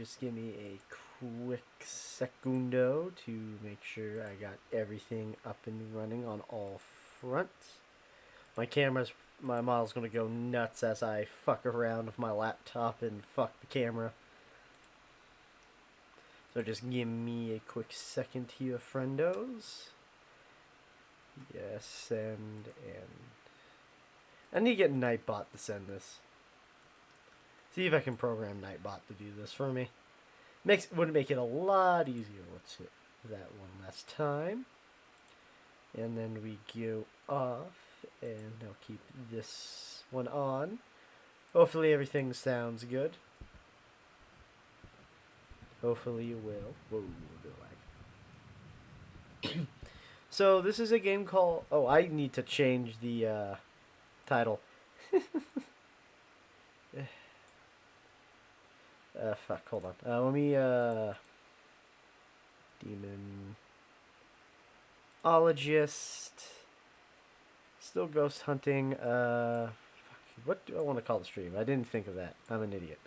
just give me a quick secundo to make sure I got everything up and running on all fronts. My model's gonna go nuts as I fuck around with my laptop and fuck the camera. So just give me a quick second here, friendos. Yes, send and I need to get Nightbot to send this. See if I can program Nightbot to do this for me. Would make it a lot easier. Let's hit that one last time. And then we go off, and I'll keep this one on. Hopefully everything sounds good. Hopefully you will. Whoa, lag. So this is a game called... Oh, I need to change the title. Fuck, hold on. Let me, Demonologist. Still ghost hunting. Fuck, what do I want to call the stream? I didn't think of that. I'm an idiot.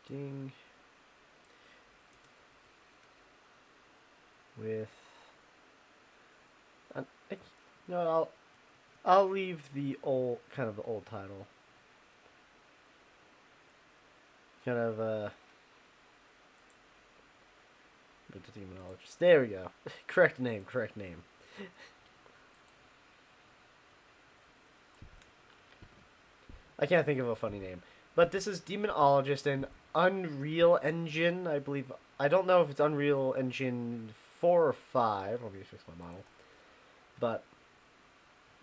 Ding. With no, I'll leave the old kind of the old title. Kind of the Demonologist. There we go. Correct name. I can't think of a funny name. But this is Demonologist and Unreal Engine, I believe. I don't know if it's Unreal Engine 4 or 5. Let me fix my model. But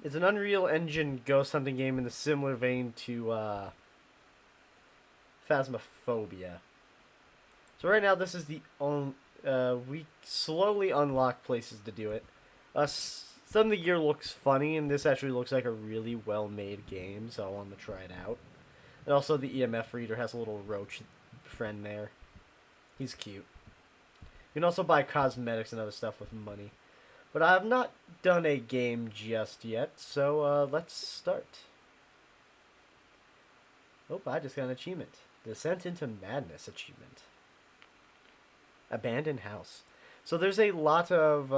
it's an Unreal Engine ghost hunting game in a similar vein to Phasmophobia. So right now this is the only... we slowly unlock places to do it. Some of the gear looks funny, and this actually looks like a really well-made game, so I want to try it out. And also the EMF reader has a little roach friend there. He's cute. You can also buy cosmetics and other stuff with money. But I have not done a game just yet, so let's start. Oh, I just got an achievement. Descent into Madness achievement. Abandoned House. So there's a lot of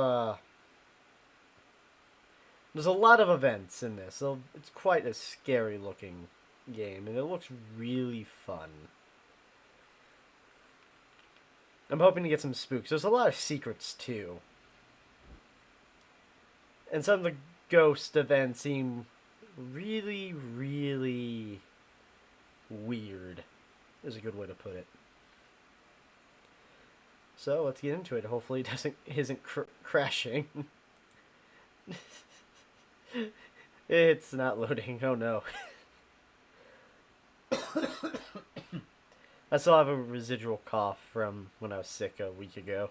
events in this, so it's quite a scary looking game, and it looks really fun. I'm hoping to get some spooks. There's a lot of secrets too. And some of the ghost events seem really, really weird, is a good way to put it. So let's get into it. Hopefully it isn't crashing. It's not loading. Oh no. I still have a residual cough from when I was sick a week ago.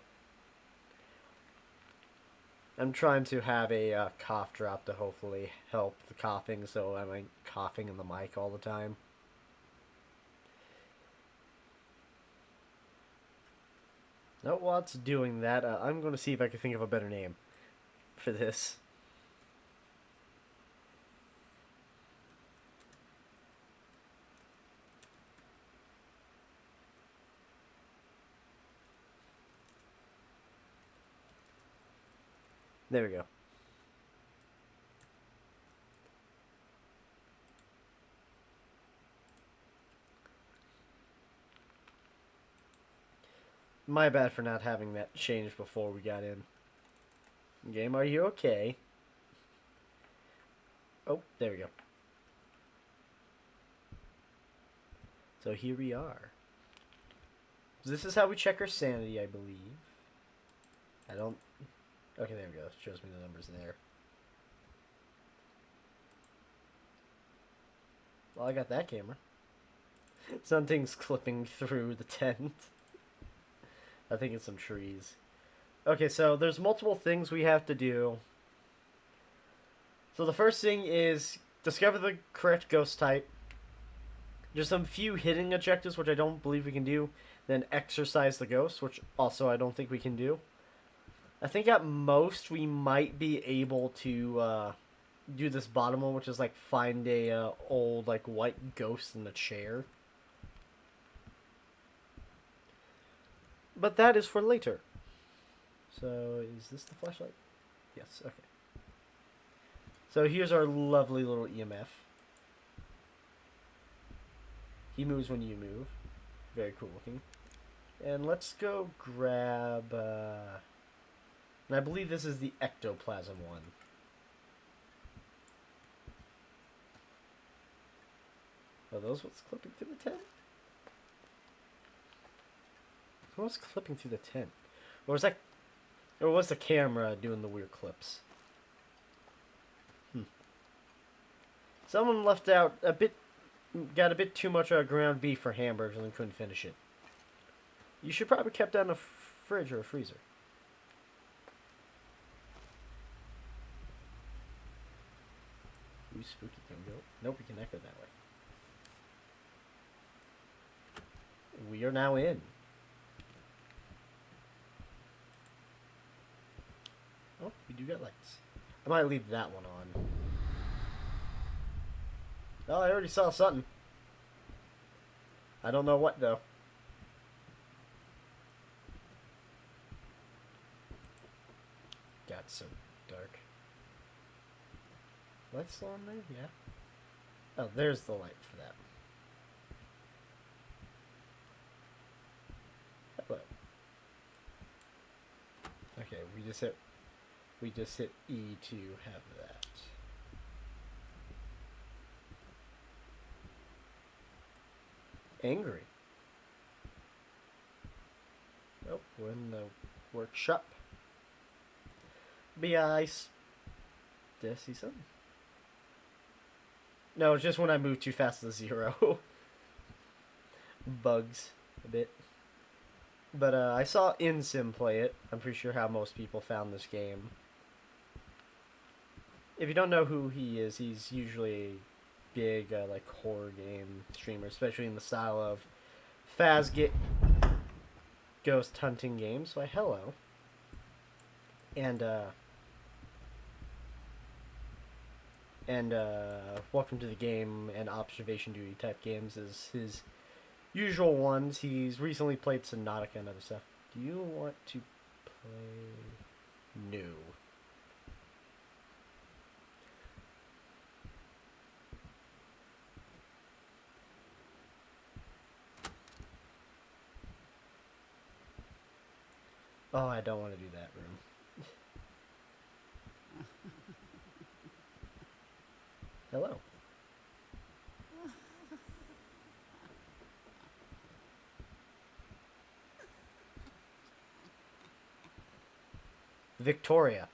I'm trying to have a cough drop to hopefully help the coughing, so I'm like coughing in the mic all the time. Now, while it's doing that, I'm going to see if I can think of a better name for this. There we go. My bad for not having that changed before we got in. Game, are you okay? Oh, there we go. So here we are. This is how we check our sanity, I believe. I don't... Okay, there we go. It shows me the numbers there. Well, I got that camera. Something's clipping through the tent. I think it's some trees. Okay, so there's multiple things we have to do. So the first thing is discover the correct ghost type. There's some few hidden objectives, which I don't believe we can do. then exorcise the ghost, which also I don't think we can do. I think at most we might be able to do this bottom one, which is like find a old like white ghost in a chair. But that is for later. So is this the flashlight? Yes. Okay. So here's our lovely little EMF. He moves when you move. Very cool looking. And let's go grab... and I believe this is the ectoplasm one. Are those what's clipping through the tent? What's clipping through the tent? Or was that... Or was the camera doing the weird clips? Someone left out a bit... Got a bit too much ground beef for hamburgers and couldn't finish it. You should probably kept that in a fridge or a freezer. Ooh, spooky can go. Nope, we can echo that way. We are now in. Oh, we do got lights. I might leave that one on. Oh, I already saw something. I don't know what, though. Got so dark. Lights still on there? Yeah. Oh, there's the light for that. Hello. Okay, we just hit E to have that. Angry. Nope, we're in the workshop. Be ice. Did I see something? No, it's just when I move too fast to 0. Bugs a bit. But I saw InSim play it. I'm pretty sure how most people found this game. If you don't know who he is, he's usually a big like horror game streamer, especially in the style of ghost hunting games. Why, hello. And welcome to the game and observation duty type games is his usual ones. He's recently played Subnautica and other stuff. Do you want to play? No. Oh, I don't want to do that room. Hello. Victoria.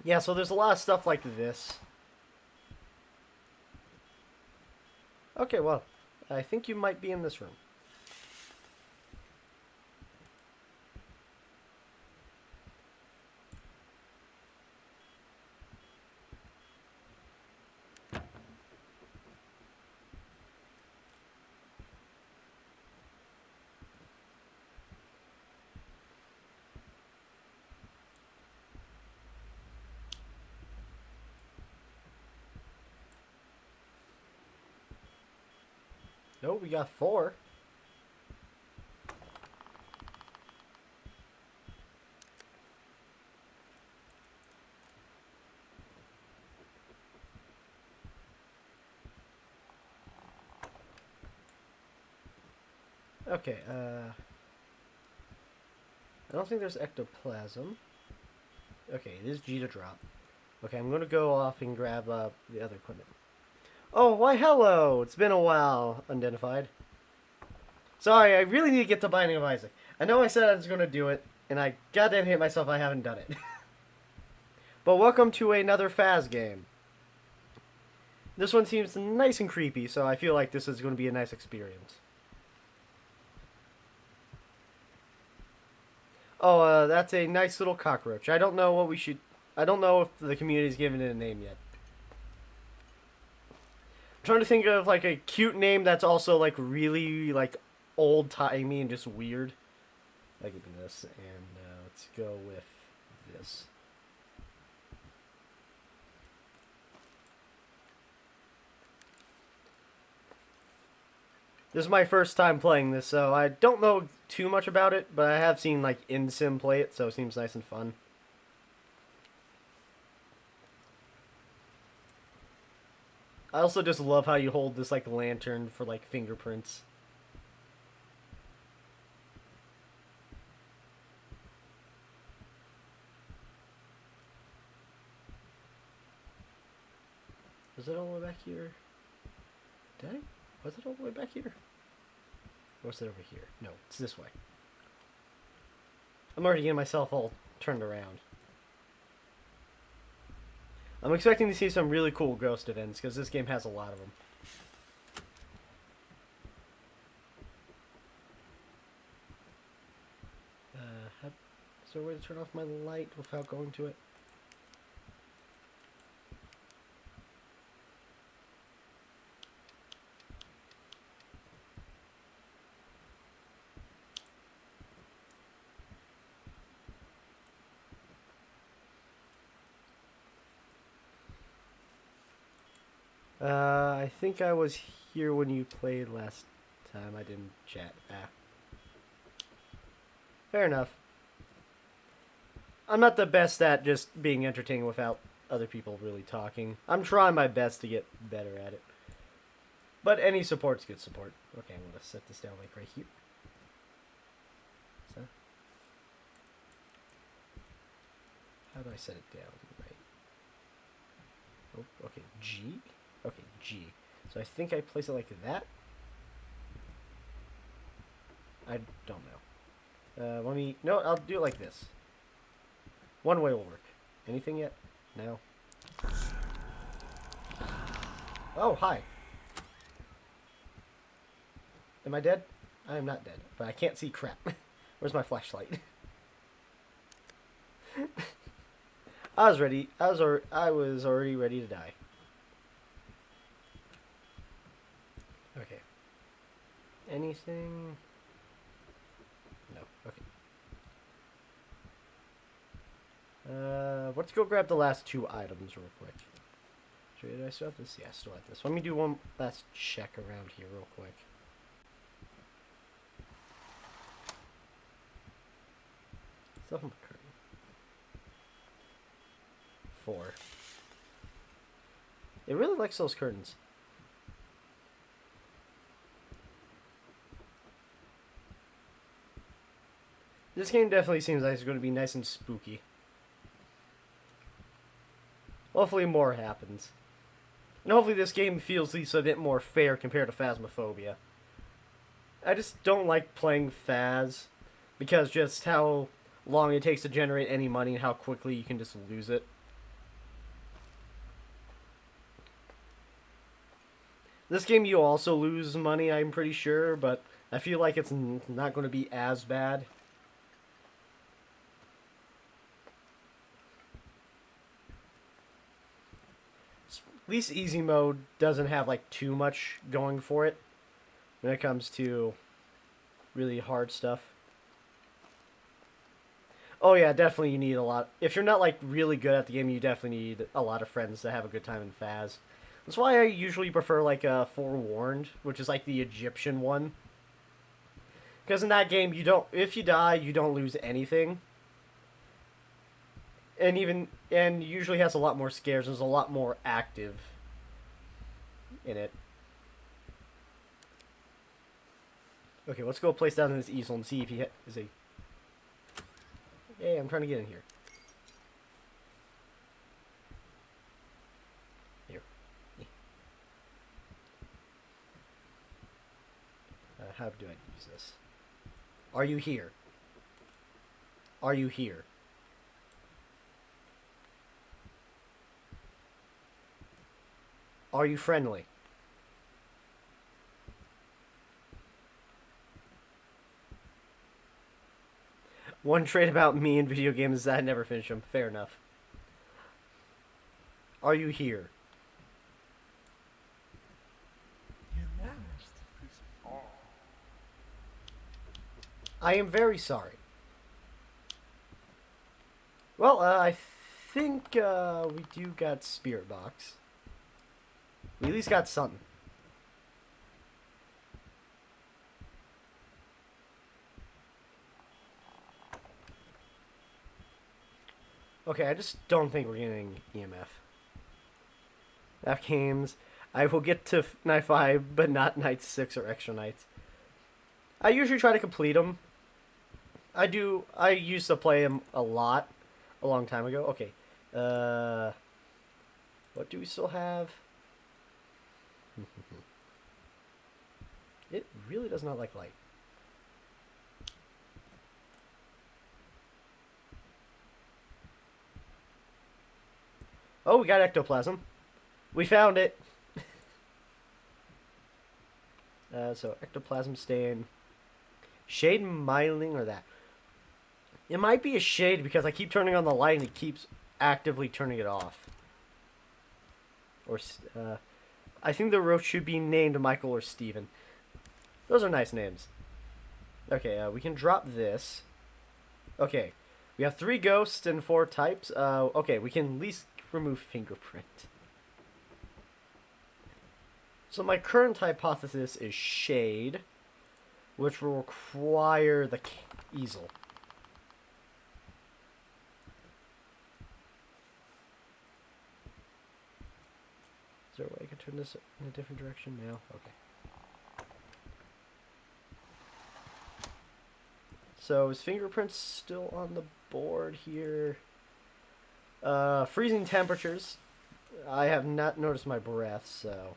Yeah, so there's a lot of stuff like this. Okay, well, I think you might be in this room. Nope, we got 4. Okay, I don't think there's ectoplasm. Okay, it is G to drop. Okay, I'm gonna go off and grab the other equipment. Oh, why hello! It's been a while, unidentified. Sorry, I really need to get to Binding of Isaac. I know I said I was gonna do it, and I goddamn hate myself I haven't done it. But welcome to another Phaz game. This one seems nice and creepy, so I feel like this is going to be a nice experience. Oh, that's a nice little cockroach. I don't know what we should... I don't know if the community's given it a name yet. trying to think of like a cute name that's also like really like old timey and just weird. That could be this, and let's go with this. This is my first time playing this, so I don't know too much about it, but I have seen like InSim play it, so it seems nice and fun. I also just love how you hold this like lantern for like fingerprints. Was it all the way back here? Did I? Was it all the way back here? Or was it over here? No, it's this way. I'm already getting myself all turned around. I'm expecting to see some really cool ghost events, because this game has a lot of them. Is there a way to turn off my light without going to it? I think I was here when you played last time. I didn't chat. Fair enough. I'm not the best at just being entertaining without other people really talking. I'm trying my best to get better at it. But any support's good support. Okay, I'm going to set this down like right here. So, how do I set it down? Right. Oh, okay, G? Okay, G. So I think I place it like that. I don't know. Let me... No, I'll do it like this. One way will work. Anything yet? No. Oh, hi. Am I dead? I am not dead, but I can't see crap. Where's my flashlight? I was ready. I was already ready to die. Okay. Anything? No. Okay. Let's go grab the last two items real quick. Did I still have this? Yeah, I still have this. Let me do one last check around here real quick. Still have a curtain. 4. It really likes those curtains. This game definitely seems like it's going to be nice and spooky. Hopefully more happens. And hopefully this game feels at least a bit more fair compared to Phasmophobia. I just don't like playing Phas because just how long it takes to generate any money and how quickly you can just lose it. This game you also lose money, I'm pretty sure, but I feel like it's not going to be as bad. At least easy mode doesn't have like too much going for it when it comes to really hard stuff. Oh yeah, definitely you need a lot. If you're not like really good at the game, you definitely need a lot of friends to have a good time in Phas. That's why I usually prefer like Forewarned, which is like the Egyptian one. Because in that game, you don't. If you die, you don't lose anything. And usually has a lot more scares. There's a lot more active in it. Okay, let's go place down this easel and see if he is a. Hey, I'm trying to get in here. Here. How do I use this? Are you here? Are you here? Are you friendly? One trait about me in video games is that I never finish them. Fair enough. Are you here? I am very sorry. Well, I think we do got Spirit Box. We at least got something. Okay, I just don't think we're getting EMF. That games. I will get to night 5, but not night 6 or extra nights. I usually try to complete them. I do. I used to play them a lot, a long time ago. Okay. What do we still have? It really does not like light. Oh, we got ectoplasm. We found it. So ectoplasm stain, shade myling, or that. It might be a shade because I keep turning on the light and it keeps actively turning it off. Or I think the roach should be named Michael or Steven. Those are nice names. Okay, we can drop this. Okay, we have 3 ghosts and 4 types. Okay, we can at least remove fingerprint. So my current hypothesis is shade, which will require the easel. Is there a way I can turn this in a different direction now? Okay. So his fingerprints still on the board here. Freezing temperatures. I have not noticed my breath, so.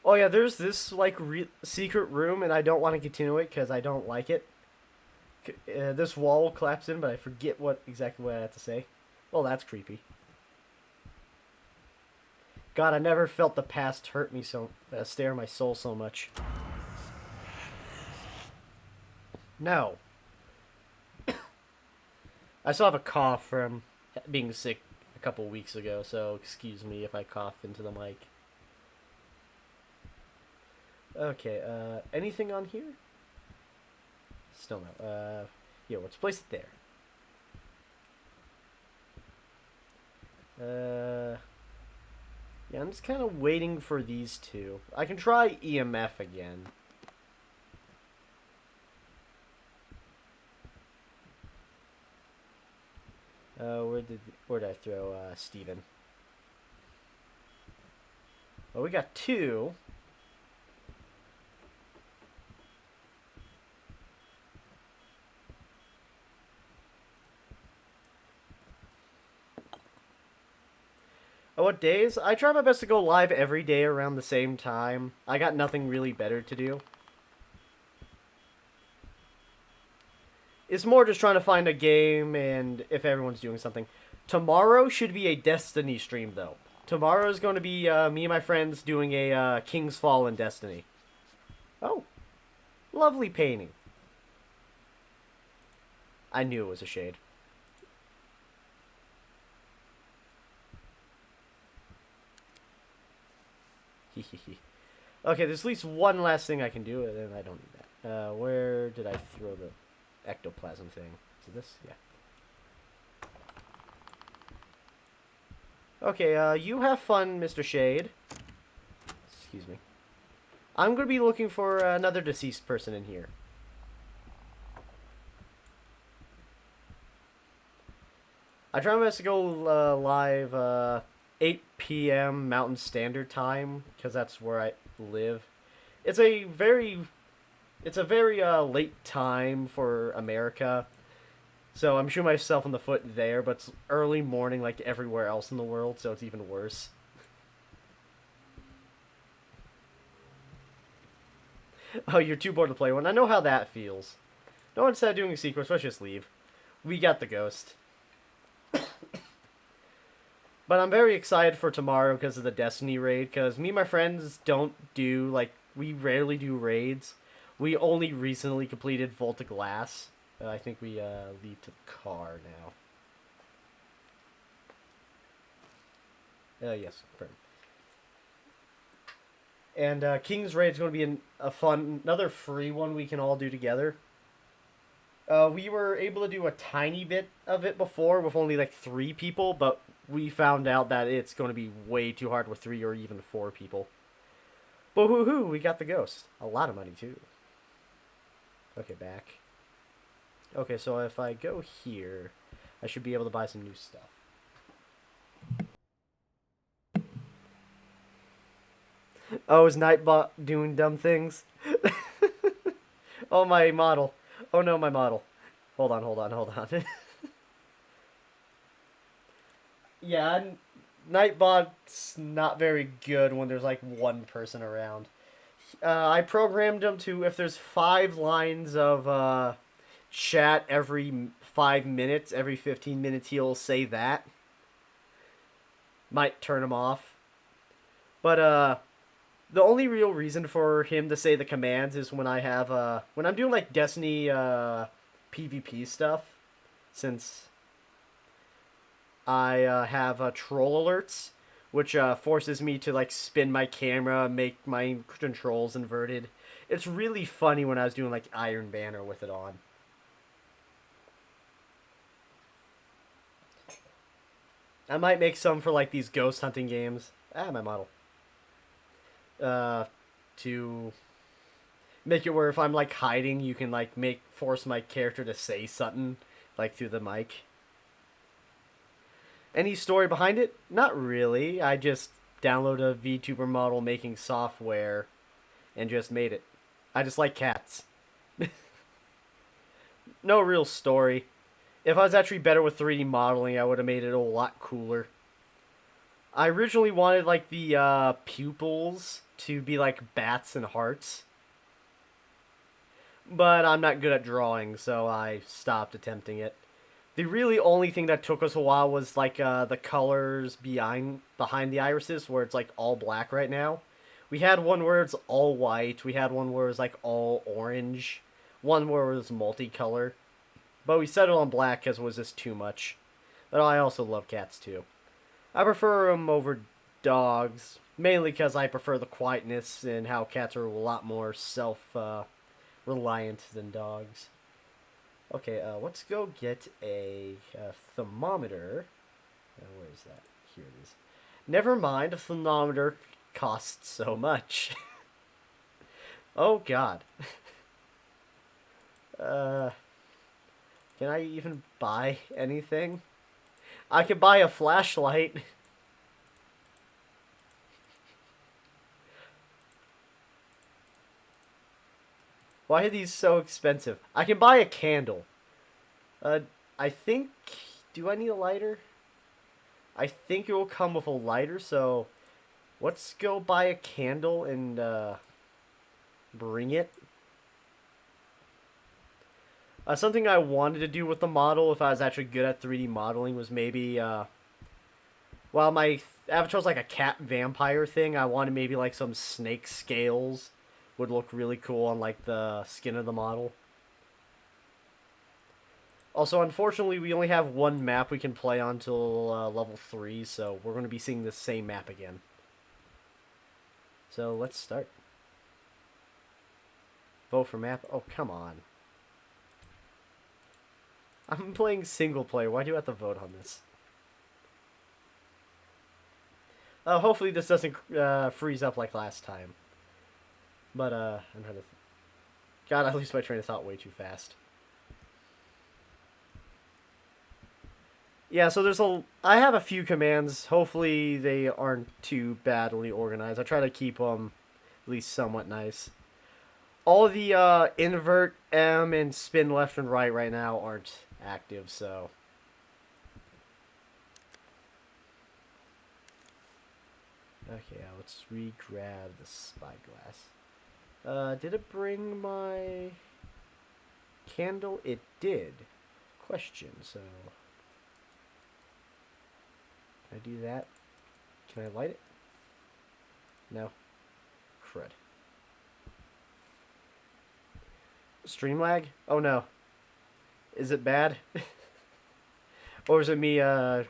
Oh yeah, there's this like secret room, and I don't want to continue it because I don't like it. This wall will collapse in, but I forget exactly what I have to say. Well, that's creepy. God, I never felt the past hurt me so, stare my soul so much. No. I still have a cough from being sick a couple weeks ago, so excuse me if I cough into the mic. Okay, anything on here? Still no. Yeah, let's place it there. Yeah, I'm just kind of waiting for these two. I can try EMF again. Where did I throw Steven? Well, we got 2. Oh, what days? I try my best to go live every day around the same time. I got nothing really better to do. It's more just trying to find a game and if everyone's doing something. Tomorrow should be a Destiny stream, though. Tomorrow is going to be me and my friends doing a King's Fall in Destiny. Oh, lovely painting. I knew it was a shade. Okay, there's at least one last thing I can do, and then I don't need that. Where did I throw the ectoplasm thing? Is it this? Yeah. Okay, you have fun, Mr. Shade. Excuse me. I'm going to be looking for another deceased person in here. I try my best to go live 8 p.m. Mountain Standard Time, because that's where I live. It's a very late time for America. So I'm shooting myself in the foot there, but it's early morning like everywhere else in the world, so it's even worse. Oh, you're too bored to play one. I know how that feels. No, instead of doing a sequence, let's just leave. We got the ghost. But I'm very excited for tomorrow because of the Destiny raid, because me and my friends don't do, like, we rarely do raids. We only recently completed Volta Glass. I think we leave to the car now. Yes, confirm. And King's Raid is going to be a fun, another free one we can all do together. We were able to do a tiny bit of it before with only like 3 people, but we found out that it's going to be way too hard with 3 or even 4 people. But woohoo, we got the ghost. A lot of money too. Okay, back. Okay, so if I go here, I should be able to buy some new stuff. Oh, is Nightbot doing dumb things? Oh, my model. Oh no, my model. Hold on, hold on, hold on. Yeah, Nightbot's not very good when there's like one person around. I programmed him to, if there's 5 lines of chat every 5 minutes, every 15 minutes he'll say that. Might turn him off. But the only real reason for him to say the commands is when I have when I'm doing like Destiny PvP stuff, since I have troll alerts, which forces me to like spin my camera, make my controls inverted. It's really funny when I was doing like Iron Banner with it on. I might make some for like these ghost hunting games. Ah, my model. To make it where if I'm like hiding, you can like force my character to say something like through the mic. Any story behind it? Not really. I just downloaded a VTuber model making software and just made it. I just like cats. No real story. If I was actually better with 3D modeling, I would have made it a lot cooler. I originally wanted like the pupils to be like bats and hearts. But I'm not good at drawing, so I stopped attempting it. The really only thing that took us a while was like the colors behind the irises, where it's like all black right now. We had one where it's all white. We had one where it was like all orange. One where it was multicolor. But we settled on black because it was just too much. But I also love cats too. I prefer them over dogs, mainly because I prefer the quietness and how cats are a lot more self-reliant than dogs. Okay, let's go get a thermometer. Where is that? Here it is. Never mind, a thermometer costs so much. Oh god. uh, can I even buy anything? I could buy a flashlight. Why are these so expensive? I can buy a candle. I think... Do I need a lighter? I think it will come with a lighter, so... Let's go buy a candle and, bring it. Something I wanted to do with the model, if I was actually good at 3D modeling, was maybe, while my avatar's like a cat vampire thing, I wanted maybe like some snake scales would look really cool on like the skin of the model. Also, unfortunately, we only have one map we can play on till level 3, so we're going to be seeing the same map again. So let's start. Vote for map? Oh, come on. I'm playing single player. Why do you have to vote on this? Hopefully this doesn't freeze up like last time. But, I'm trying to... God, I lose my train of thought way too fast. Yeah, so I have a few commands. Hopefully they aren't too badly organized. I try to keep them at least somewhat nice. All the invert, M, and spin left and right now aren't active, so... Okay, let's re-grab the spyglass. Did it bring my candle? It did. Question, so... Can I do that? Can I light it? No. Crud. Stream lag? Oh no. Is it bad? Or is it me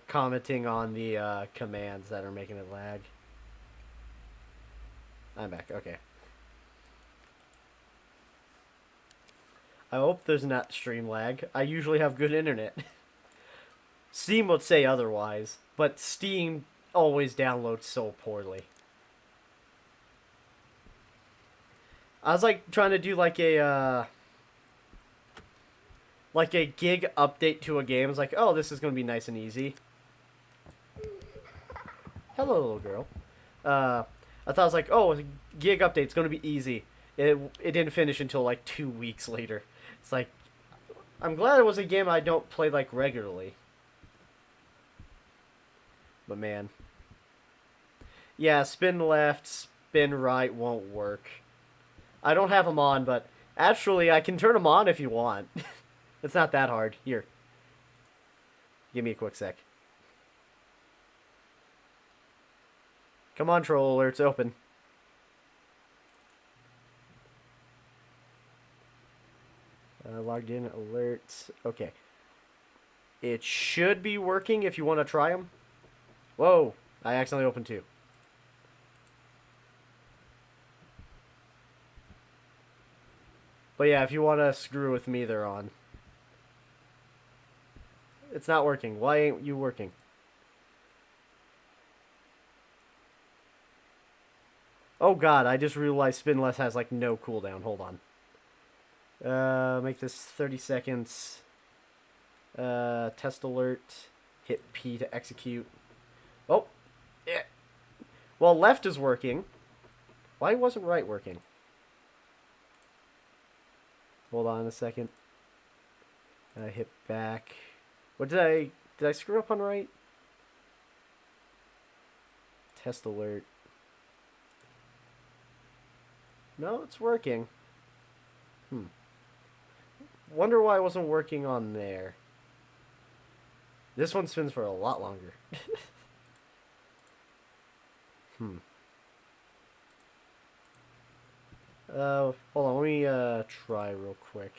commenting on the commands that are making it lag? I'm back. Okay. I hope there's not stream lag. I usually have good internet. Steam would say otherwise, but Steam always downloads so poorly. I was like trying to do like a gig update to a game. It's like, oh, this is gonna be nice and easy. Hello, little girl. I thought it was like, oh, a gig update's gonna be easy. It didn't finish until like 2 weeks later. It's like, I'm glad it was a game I don't play like regularly. But man, yeah, spin left, spin right won't work. I don't have them on, but actually I can turn them on if you want. It's not that hard. Here, give me a quick sec. Come on, troll alerts, open. Logged in, alerts. Okay. It should be working if you want to try them. Whoa, I accidentally opened two. But yeah, if you want to screw with me, they're on. It's not working. Why ain't you working? Oh god, I just realized Spinless has like no cooldown. Hold on. Make this 30 seconds. Test alert. Hit P to execute. Oh, yeah. Well, left is working. Why wasn't right working? Hold on a second. Hit back. What did I screw up on right? Test alert. No, it's working. Wonder why it wasn't working on there. This one spins for a lot longer. Hold on, let me try real quick.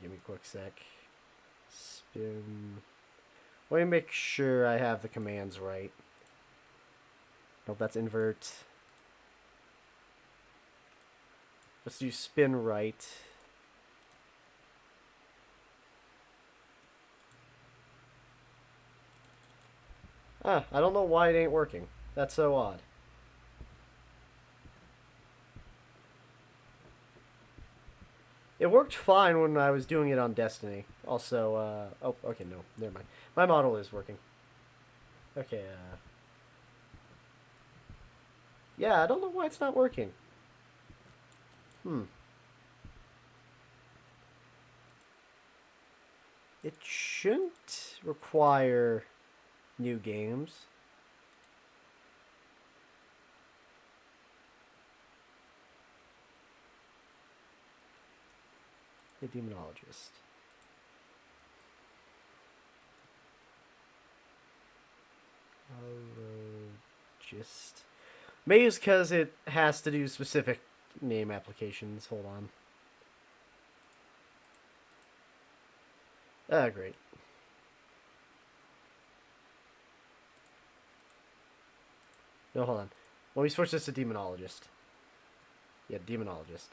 Give me a quick sec. Spin. Let me make sure I have the commands right. Nope, that's invert. Let's do spin right. I don't know why it ain't working. That's so odd. It worked fine when I was doing it on Destiny. Also, oh, okay, no, never mind. My model is working. Okay, yeah, I don't know why it's not working. It shouldn't require new games. The Demonologist. Just maybe it's because it has to do specific name applications. Hold on. Ah, great. No, hold on. Let me switch this to Demonologist. Yeah, Demonologist.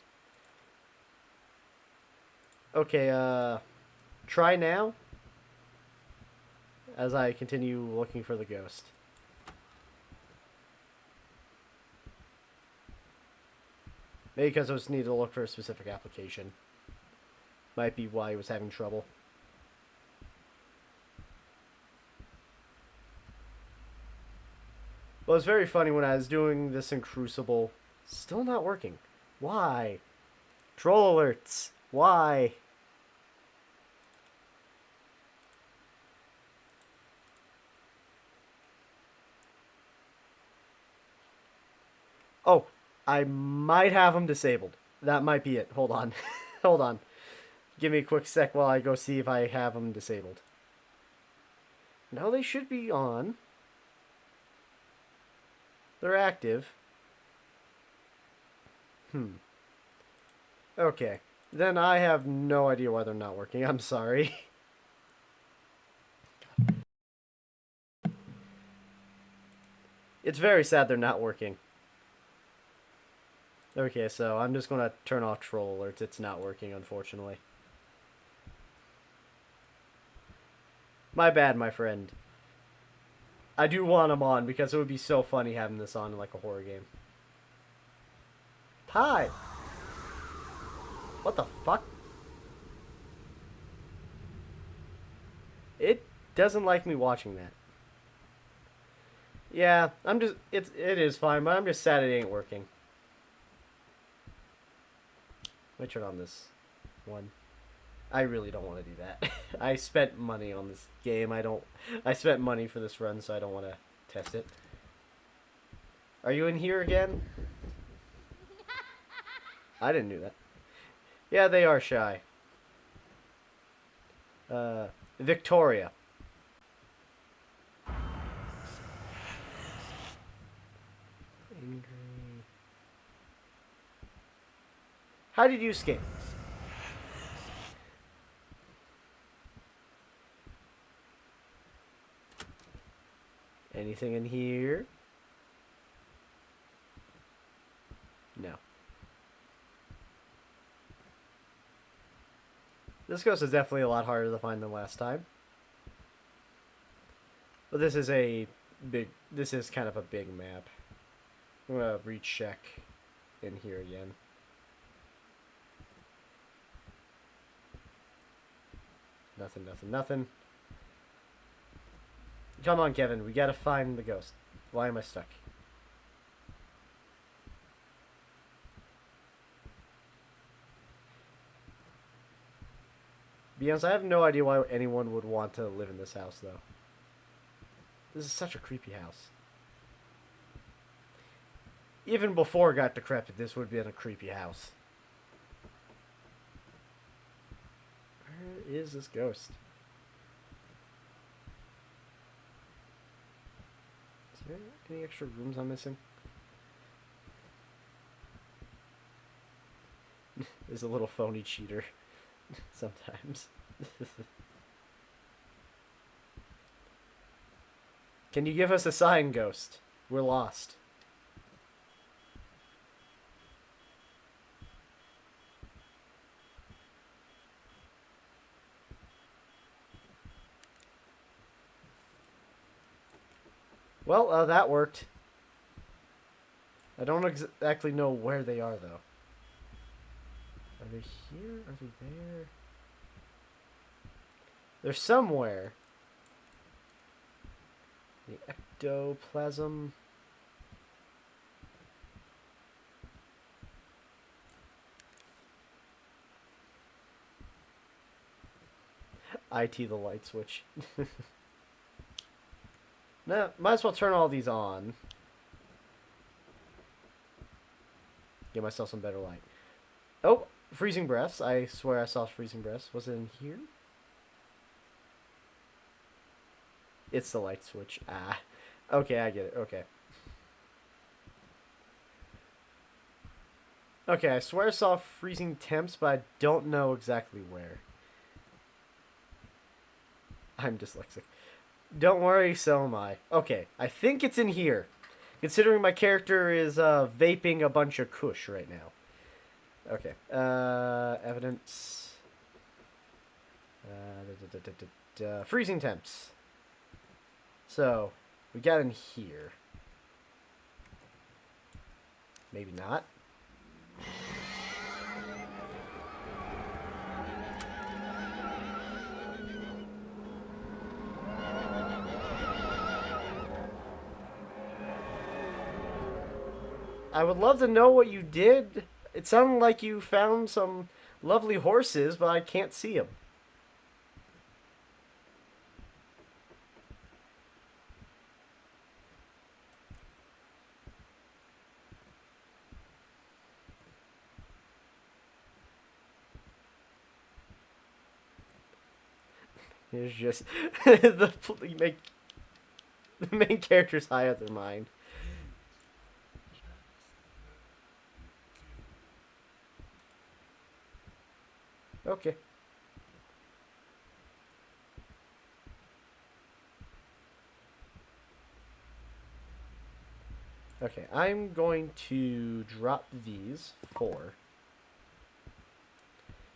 Okay, try now. As I continue looking for the ghost. Maybe because I just need to look for a specific application. Might be why he was having trouble. Well, it was very funny when I was doing this in Crucible. Still not working. Why? Troll alerts. Why? Oh, I might have them disabled. That might be it. Hold on. Hold on. Give me a quick sec while I go see if I have them disabled. No, they should be on. They're active. Okay. Then I have no idea why they're not working. I'm sorry. It's very sad they're not working. Okay, so I'm just gonna turn off troll alerts. It's not working, unfortunately. My bad, my friend. I do want them on because it would be so funny having this on in like a horror game. Hi! What the fuck? It doesn't like me watching that. Yeah, it is fine, but I'm just sad it ain't working. Let me turn on this one. I really don't want to do that. I spent money on this game. I spent money for this run, so I don't want to test it. Are you in here again? I didn't do that. Yeah, they are shy. Victoria. Angry. How did you escape? Anything in here? No. This ghost is definitely a lot harder to find than last time. But this is kind of a big map. I'm gonna recheck in here again. Nothing, nothing, nothing. Come on, Kevin. We gotta find the ghost. Why am I stuck? Be honest, I have no idea why anyone would want to live in this house, though. This is such a creepy house. Even before it got decrepit, this would have been a creepy house. Where is this ghost? Is there any extra rooms I'm missing? There's a little phony cheater. Sometimes. Can you give us a sign, ghost? We're lost. Well, that worked. I don't exactly know where they are, though. Are they here? Are they there? They're somewhere. The ectoplasm. IT the light switch. Nah, might as well turn all these on. Get myself some better light. Oh, freezing breaths. I swear I saw freezing breaths. Was it in here? It's the light switch. Ah. Okay, I get it. Okay. Okay, I swear I saw freezing temps, but I don't know exactly where. I'm dyslexic. Don't worry, so am I. Okay, I think it's in here. Considering my character is vaping a bunch of kush right now. Okay. Evidence. Freezing temps. So, we got in here. Maybe not. I would love to know what you did. It sounded like you found some lovely horses, but I can't see them. It's just the main character's high out their mind. Okay. Okay, I'm going to drop these 4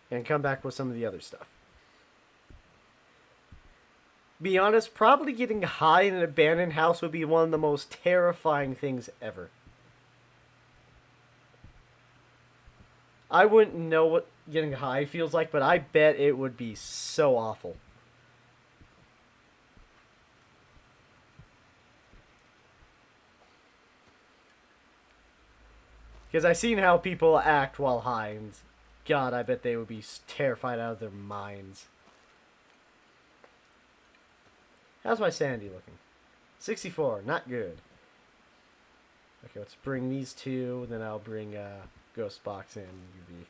and come back with some of the other stuff. Be honest, probably getting high in an abandoned house would be one of the most terrifying things ever. I wouldn't know what getting high feels like, but I bet it would be so awful. Because I've seen how people act while high, and God, I bet they would be terrified out of their minds. How's my sanity looking? 64, not good. Okay, let's bring these 2, then I'll bring Ghost Box and UV.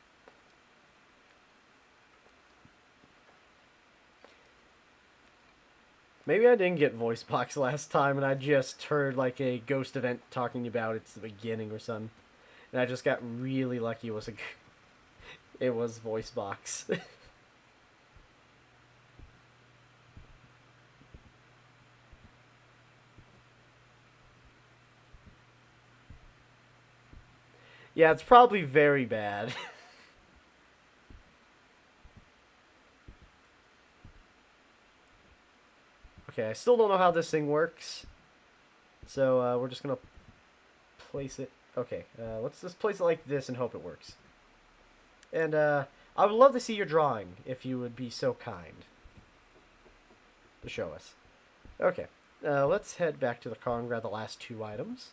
Maybe I didn't get voice box last time and I just heard like a ghost event talking about it's the beginning or something. And I just got really lucky it was voice box. Yeah, it's probably very bad. Okay, I still don't know how this thing works. So we're just gonna place it. Okay, let's just place it like this and hope it works. And I would love to see your drawing if you would be so kind to show us. Okay, let's head back to the car and grab the last 2 items.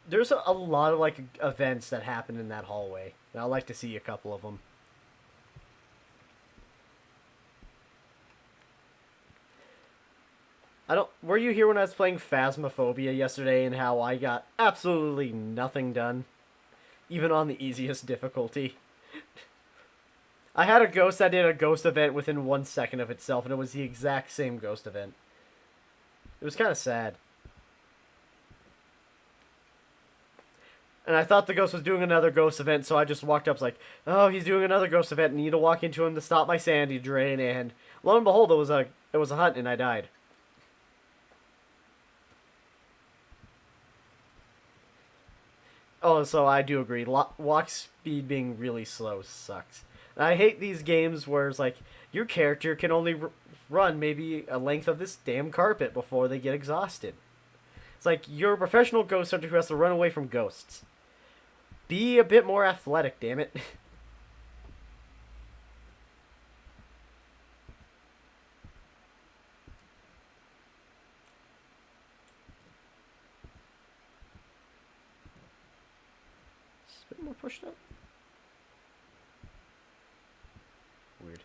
There's a lot of like events that happen in that hallway. And I'd like to see a couple of them. I don't. Were you here when I was playing Phasmophobia yesterday and how I got absolutely nothing done, even on the easiest difficulty? I had a ghost that did a ghost event within 1 second of itself, and it was the exact same ghost event. It was kind of sad. And I thought the ghost was doing another ghost event, so I just walked up, like, oh, he's doing another ghost event, and need to walk into him to stop my sanity drain, and lo and behold, it was a hunt, and I died. Oh, so I do agree. Walk speed being really slow sucks. And I hate these games where it's like, your character can only run maybe a length of this damn carpet before they get exhausted. It's like, you're a professional ghost hunter who has to run away from ghosts. Be a bit more athletic, damn it. It's a bit more pushed up. Weird.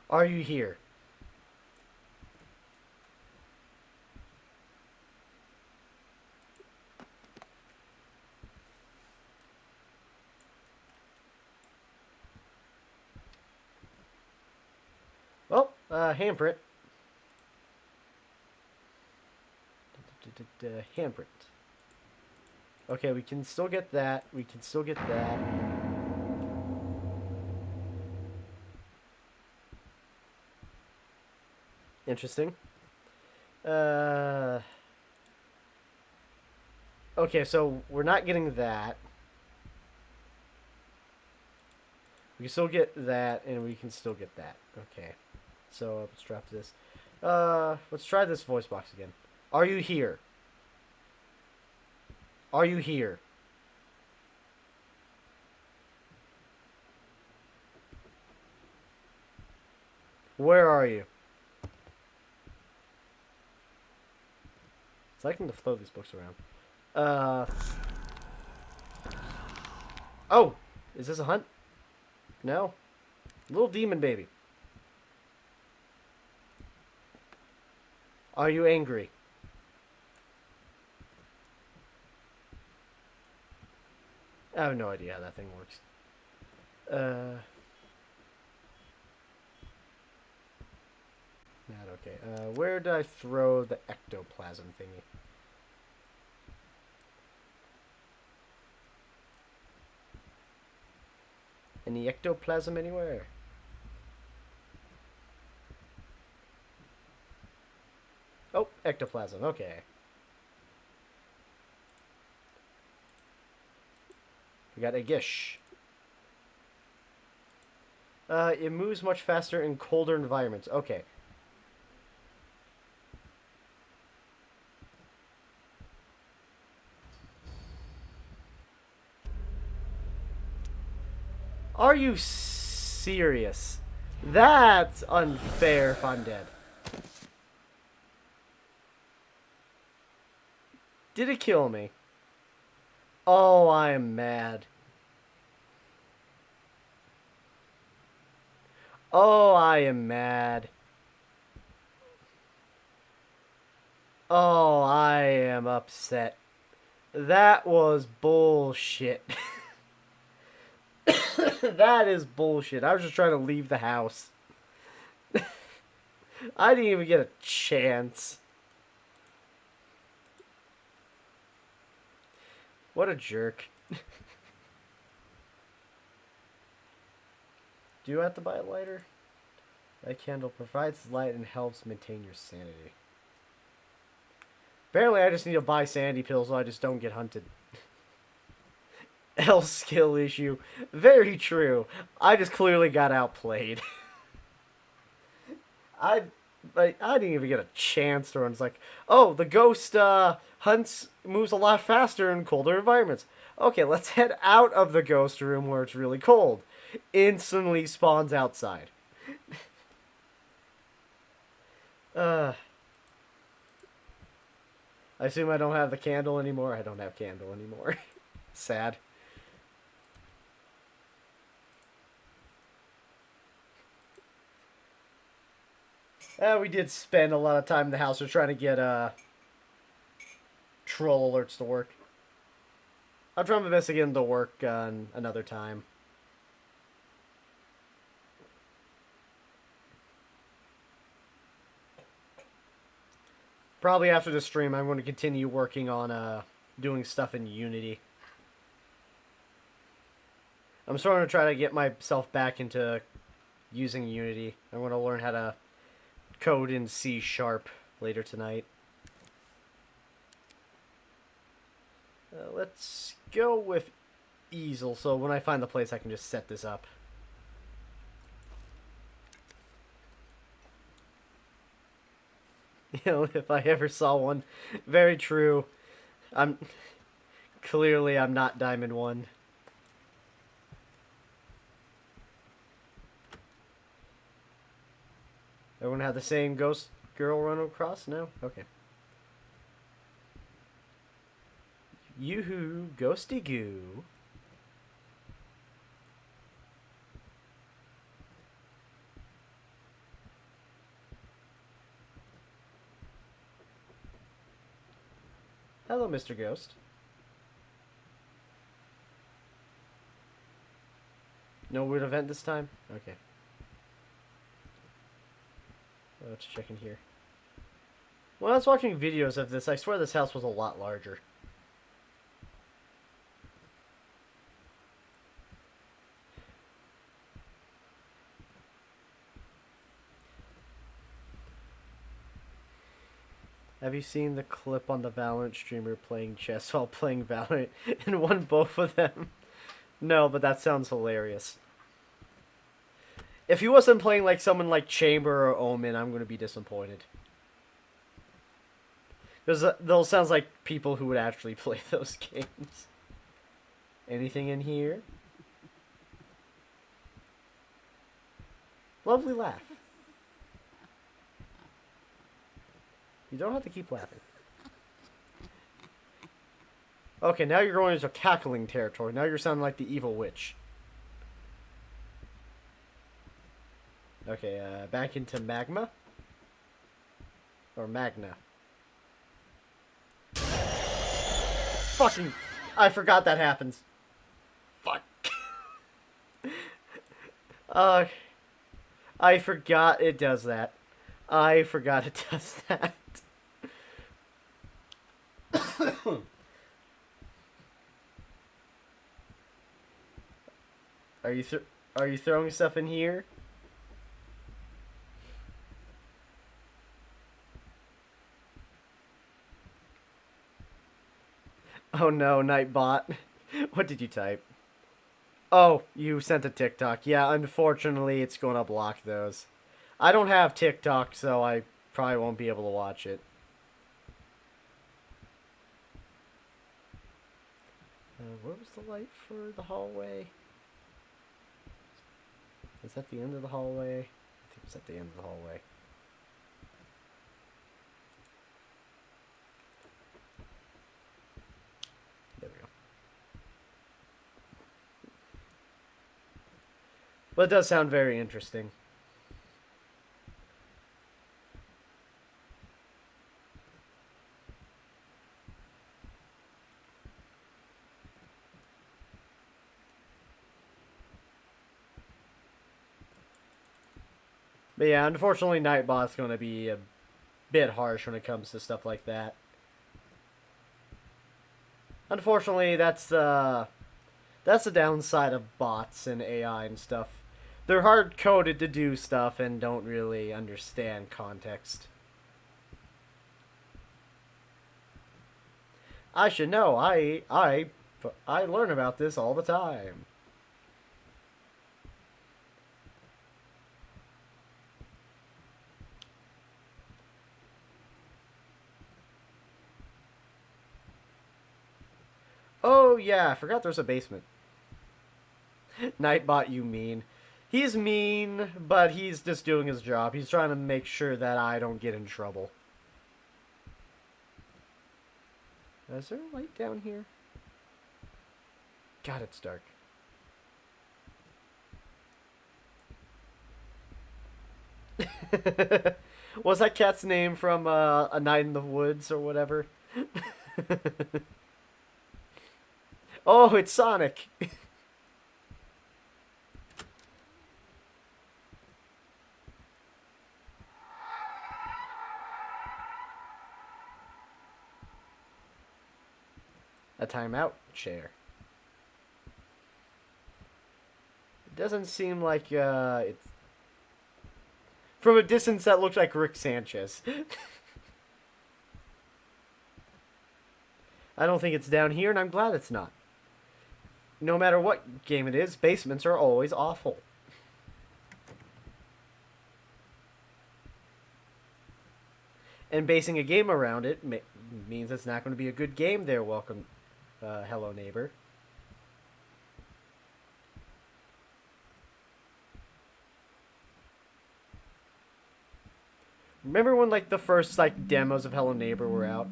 Are you here? Well, handprint. Handprint. Okay, we can still get that. We can still get that. Interesting. Okay, so we're not getting that. We can still get that, and we can still get that. Okay. So let's drop this. Let's try this voice box again. Are you here? Are you here? Where are you? It's like I can throw these books around. Oh! Is this a hunt? No. Little demon baby. Are you angry? I have no idea how that thing works. Not okay. Where did I throw the ectoplasm thingy? Any ectoplasm anywhere? Oh, ectoplasm. Okay. We got a gish. It moves much faster in colder environments. Okay. Are you serious? That's unfair if I'm dead. Did it kill me? Oh, I am mad. Oh, I am mad. Oh, I am upset. That was bullshit. That is bullshit. I was just trying to leave the house. I didn't even get a chance. What a jerk. Do you have to buy a lighter? That candle provides light and helps maintain your sanity. Apparently I just need to buy sanity pills so I just don't get hunted. L skill issue. Very true. I just clearly got outplayed. I didn't even get a chance to run. It's like, oh, the ghost moves a lot faster in colder environments. Okay, let's head out of the ghost room where it's really cold. Instantly spawns outside. I assume I don't have the candle anymore. I don't have candle anymore. Sad. We did spend a lot of time in the house. We're trying to get troll alerts to work. I'll try my best to get them to work another time. Probably after the stream, I'm going to continue working on doing stuff in Unity. I'm starting to try to get myself back into using Unity. I'm going to learn how to code in C# later tonight. Let's go with easel, so when I find the place I can just set this up. You know, if I ever saw one. Very true. I'm not Diamond 1. Everyone have the same ghost girl run across? No? Okay. Yoo-hoo, ghosty goo. Hello, Mr. Ghost. No weird event this time? Okay. Let's check in here. When I was watching videos of this, I swear this house was a lot larger. Have you seen the clip on the Valorant streamer playing chess while playing Valorant and won both of them? No, but that sounds hilarious. If he wasn't playing like someone like Chamber or Omen, I'm going to be disappointed. Because those sounds like people who would actually play those games. Anything in here? Lovely laugh. You don't have to keep laughing. Okay, now you're going into cackling territory. Now you're sounding like the evil witch. Okay, back into magma. Or magna. Fucking... I forgot that happens. Fuck. I forgot it does that. I forgot it does that. Are Are you are you throwing stuff in here? Oh no, Nightbot. What did you type? Oh, you sent a TikTok. Yeah, unfortunately, it's going to block those. I don't have TikTok, so I probably won't be able to watch it. Where was the light for the hallway? Is that the end of the hallway? I think it's at the end of the hallway. There we go. But it does sound very interesting. But yeah, unfortunately, Nightbot's going to be a bit harsh when it comes to stuff like that. Unfortunately, that's the downside of bots and AI and stuff. They're hard coded to do stuff and don't really understand context. I should know. I learn about this all the time. Oh yeah, I forgot there's a basement. Nightbot, you mean? He's mean, but he's just doing his job. He's trying to make sure that I don't get in trouble. Is there a light down here? God, it's dark. Was that cat's name from A Night in the Woods or whatever? Oh, it's Sonic. A timeout chair. It doesn't seem like it's from a distance that looks like Rick Sanchez. I don't think it's down here, and I'm glad it's not. No matter what game it is, basements are always awful. And basing a game around it means it's not going to be a good game there, welcome, hello neighbor. Remember when, like, the first, like, demos of Hello Neighbor were out?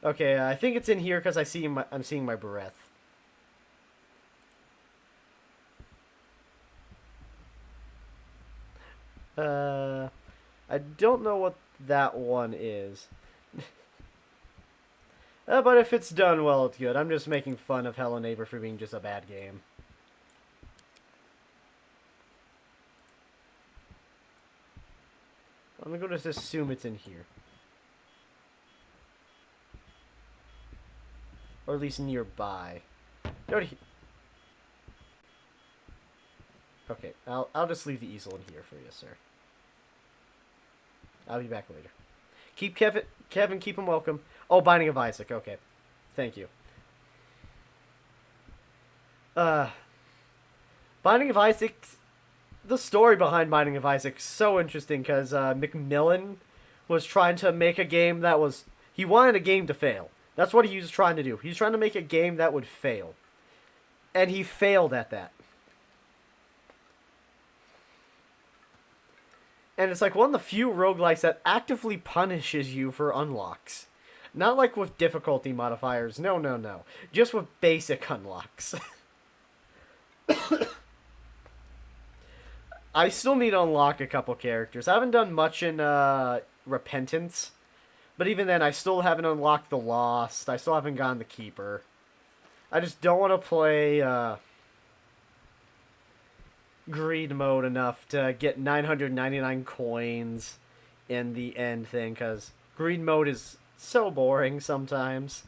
Okay, I think it's in here because I'm seeing my breath. I don't know what that one is. But if it's done well, it's good. I'm just making fun of Hello Neighbor for being just a bad game. I'm going to just assume it's in here. Or at least nearby. Okay, I'll just leave the easel in here for you, sir. I'll be back later. Keep Kevin, keep him welcome. Oh, Binding of Isaac. Okay, thank you. Binding of Isaac. The story behind Binding of Isaac is so interesting because Macmillan was trying to make a game that was. He wanted a game to fail. That's what he was trying to do. He's trying to make a game that would fail. And he failed at that. And it's like one of the few roguelikes that actively punishes you for unlocks. Not like with difficulty modifiers. No, no, no. Just with basic unlocks. I still need to unlock a couple characters. I haven't done much in Repentance. But even then, I still haven't unlocked the Lost. I still haven't gotten the Keeper. I just don't want to play greed mode enough to get 999 coins in the end thing, because greed mode is so boring sometimes.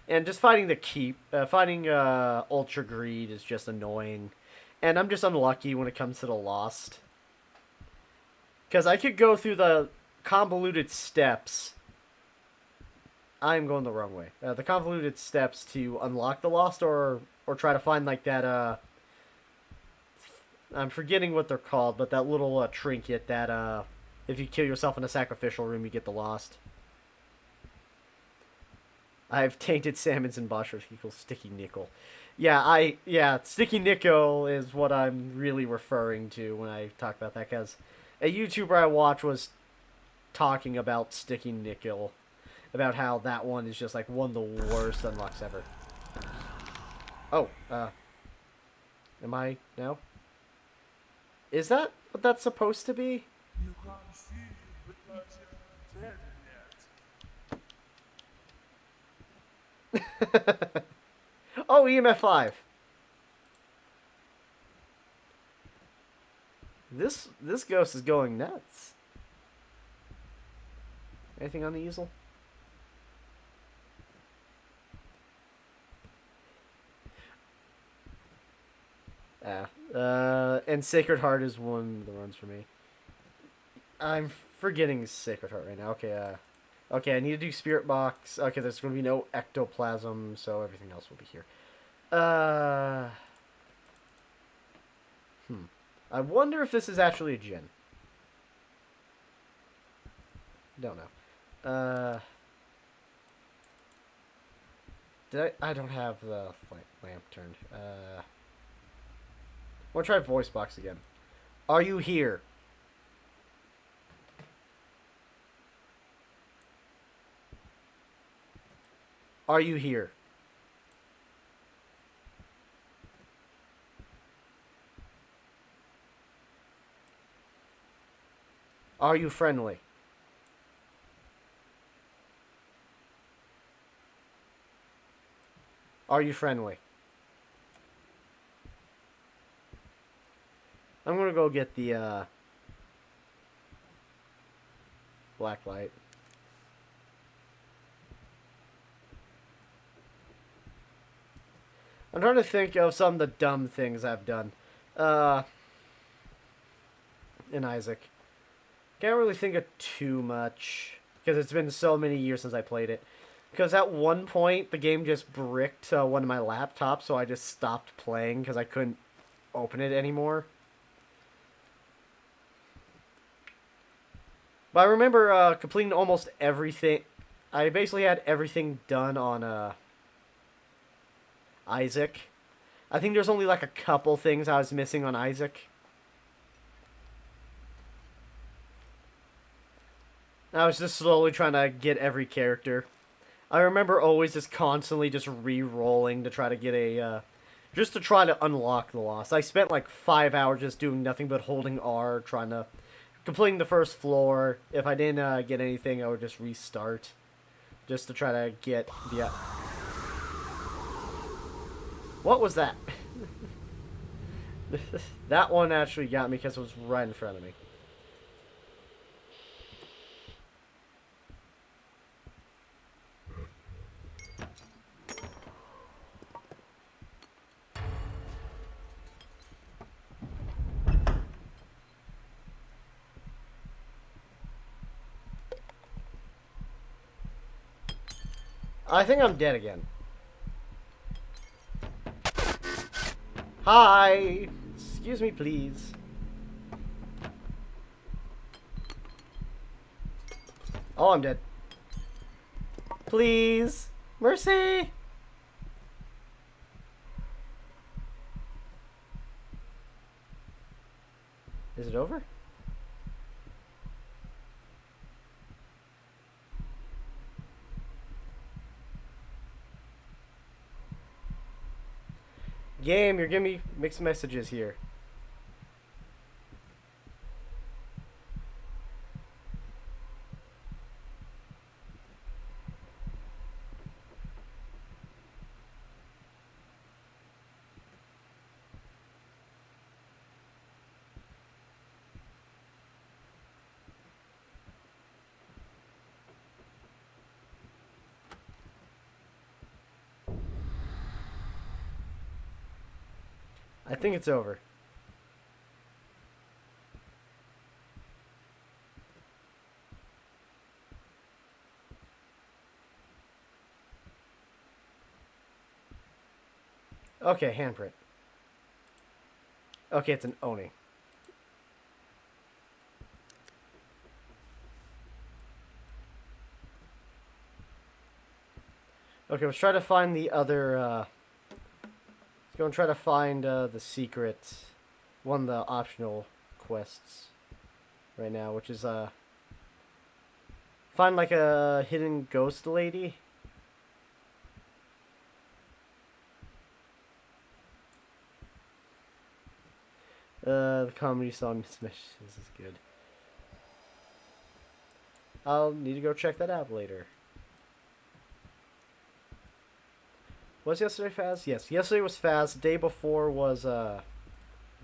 And just fighting the keep, fighting ultra greed is just annoying. And I'm just unlucky when it comes to the lost. Because I could go through the convoluted steps. I'm going the wrong way. The convoluted steps to unlock the lost, or try to find like that. I'm forgetting what they're called, but that little trinket that if you kill yourself in a sacrificial room, you get the lost. I have tainted salmons and boshers equals sticky nickel. Yeah, sticky nickel is what I'm really referring to when I talk about that, because a YouTuber I watch was talking about sticky nickel, about how that one is just like one of the worst unlocks ever. Oh, am I now? Is that what that's supposed to be? You can't see because you're dead yet. Oh, EMF 5. This ghost is going nuts. Anything on the easel? And Sacred Heart is one of the runs for me. I'm forgetting Sacred Heart right now. Okay, I need to do Spirit Box. Okay, there's going to be no ectoplasm, so everything else will be here. I wonder if this is actually a djinn. Don't know. I don't have the lamp turned. I want to try voice box again. Are you here? Are you here? Are you friendly? Are you friendly? I'm gonna go get the black light. I'm trying to think of some of the dumb things I've done. In Isaac. Can't really think of too much, because it's been so many years since I played it. Because at one point, the game just bricked one of my laptops, so I just stopped playing because I couldn't open it anymore. But I remember completing almost everything. I basically had everything done on Isaac. I think there's only like a couple things I was missing on Isaac. I was just slowly trying to get every character. I remember always just constantly just re-rolling to try to get a, just to try to unlock the lost. I spent like 5 hours just doing nothing but holding R, trying to, completing the first floor. If I didn't get anything, I would just restart. Just to try to get the, What was that? That one actually got me because it was right in front of me. I think I'm dead again. Hi! Excuse me, please. Oh, I'm dead. Please! Mercy! Is it over? Game, you're giving me mixed messages here. I think it's over. Okay, handprint. Okay, it's an Oni. Okay, let's try to find the other, let's go and try to find, the secret, one of the optional quests right now, which is, find, like, a hidden ghost lady. The comedy song Smash is good. I'll need to go check that out later. Was yesterday Faz? Yes, yesterday was Faz. The day before was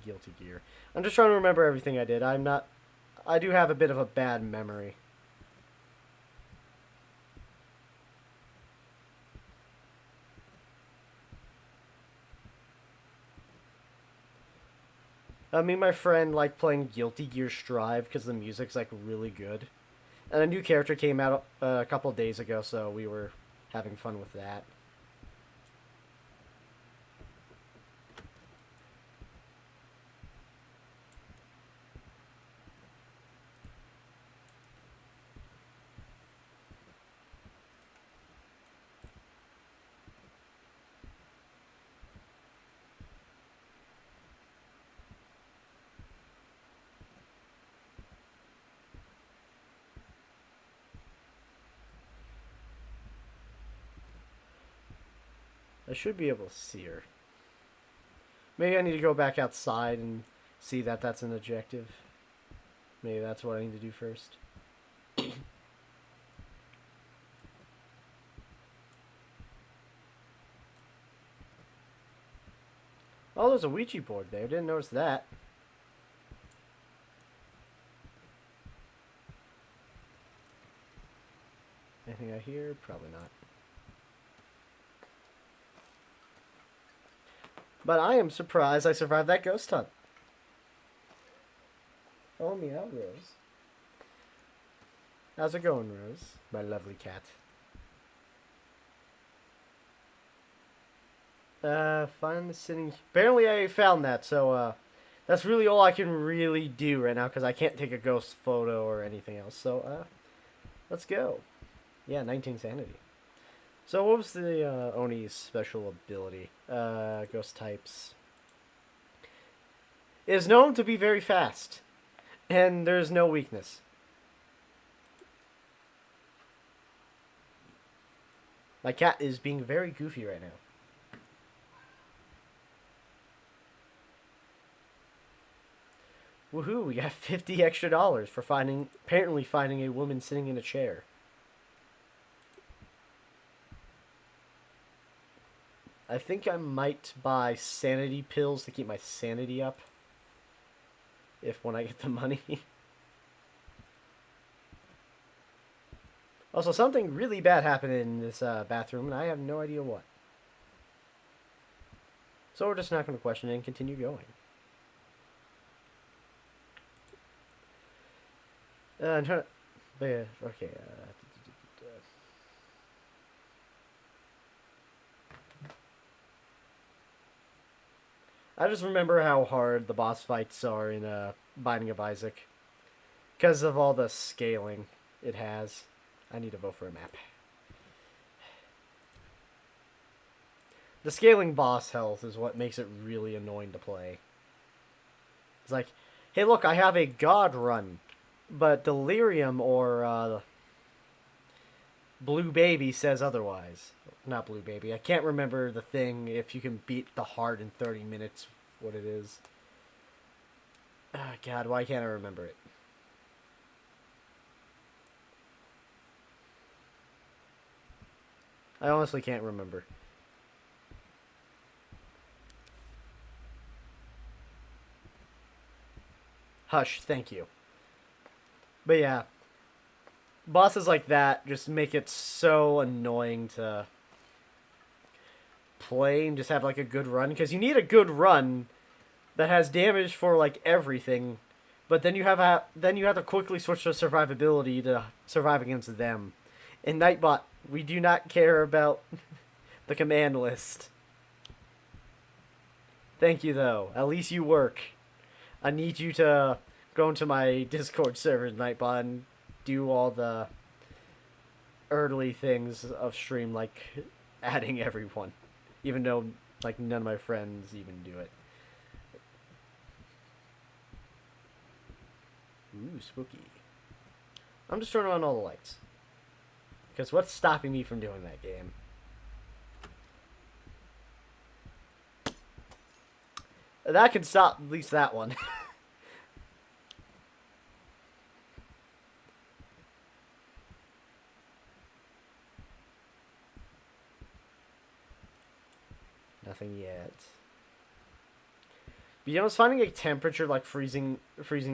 Guilty Gear. I'm just trying to remember everything I did. I'm not. I do have a bit of a bad memory. Me and my friend like playing Guilty Gear Strive because the music's like really good, and a new character came out a couple days ago, so we were having fun with that. I should be able to see her. Maybe I need to go back outside and see that that's an objective. Maybe that's what I need to do first. Oh, there's a Ouija board there. Didn't notice that. Anything I hear? Probably not. But I am surprised I survived that ghost hunt. Oh, meow, Rose. How's it going, Rose? My lovely cat. Find the sitting. Apparently, I found that, so that's really all I can really do right now because I can't take a ghost photo or anything else. So let's go. Yeah, 19 sanity. So what was the Oni's special ability? Ghost types. It is known to be very fast, and there's no weakness. My cat is being very goofy right now. Woohoo, we got $50 extra for apparently finding a woman sitting in a chair. I think I might buy sanity pills to keep my sanity up. When I get the money. Also, something really bad happened in this bathroom, and I have no idea what. So we're just not going to question it and continue going. Okay. I just remember how hard the boss fights are in Binding of Isaac. Because of all the scaling it has. I need to vote for a map. The scaling boss health is what makes it really annoying to play. It's like, hey look, I have a god run. But Delirium or Blue Baby says otherwise. Not Blue Baby. I can't remember the thing if you can beat the heart in 30 minutes, what it is. Oh, God, why can't I remember it? I honestly can't remember. Hush, thank you. But yeah, bosses like that just make it so annoying to play and just have like a good run, because you need a good run that has damage for like everything, but then you have to quickly switch to survivability to survive against them. In Nightbot, we do not care about the command list. Thank you though. At least you work. I need you to go into my Discord server, Nightbot, and do all the early things of stream, like adding everyone, even though like none of my friends even do it. Ooh, spooky. I'm just turning on all the lights. Because what's stopping me from doing that game? That can stop at least that one. Nothing yet. But you know, it's finding a temperature like freezing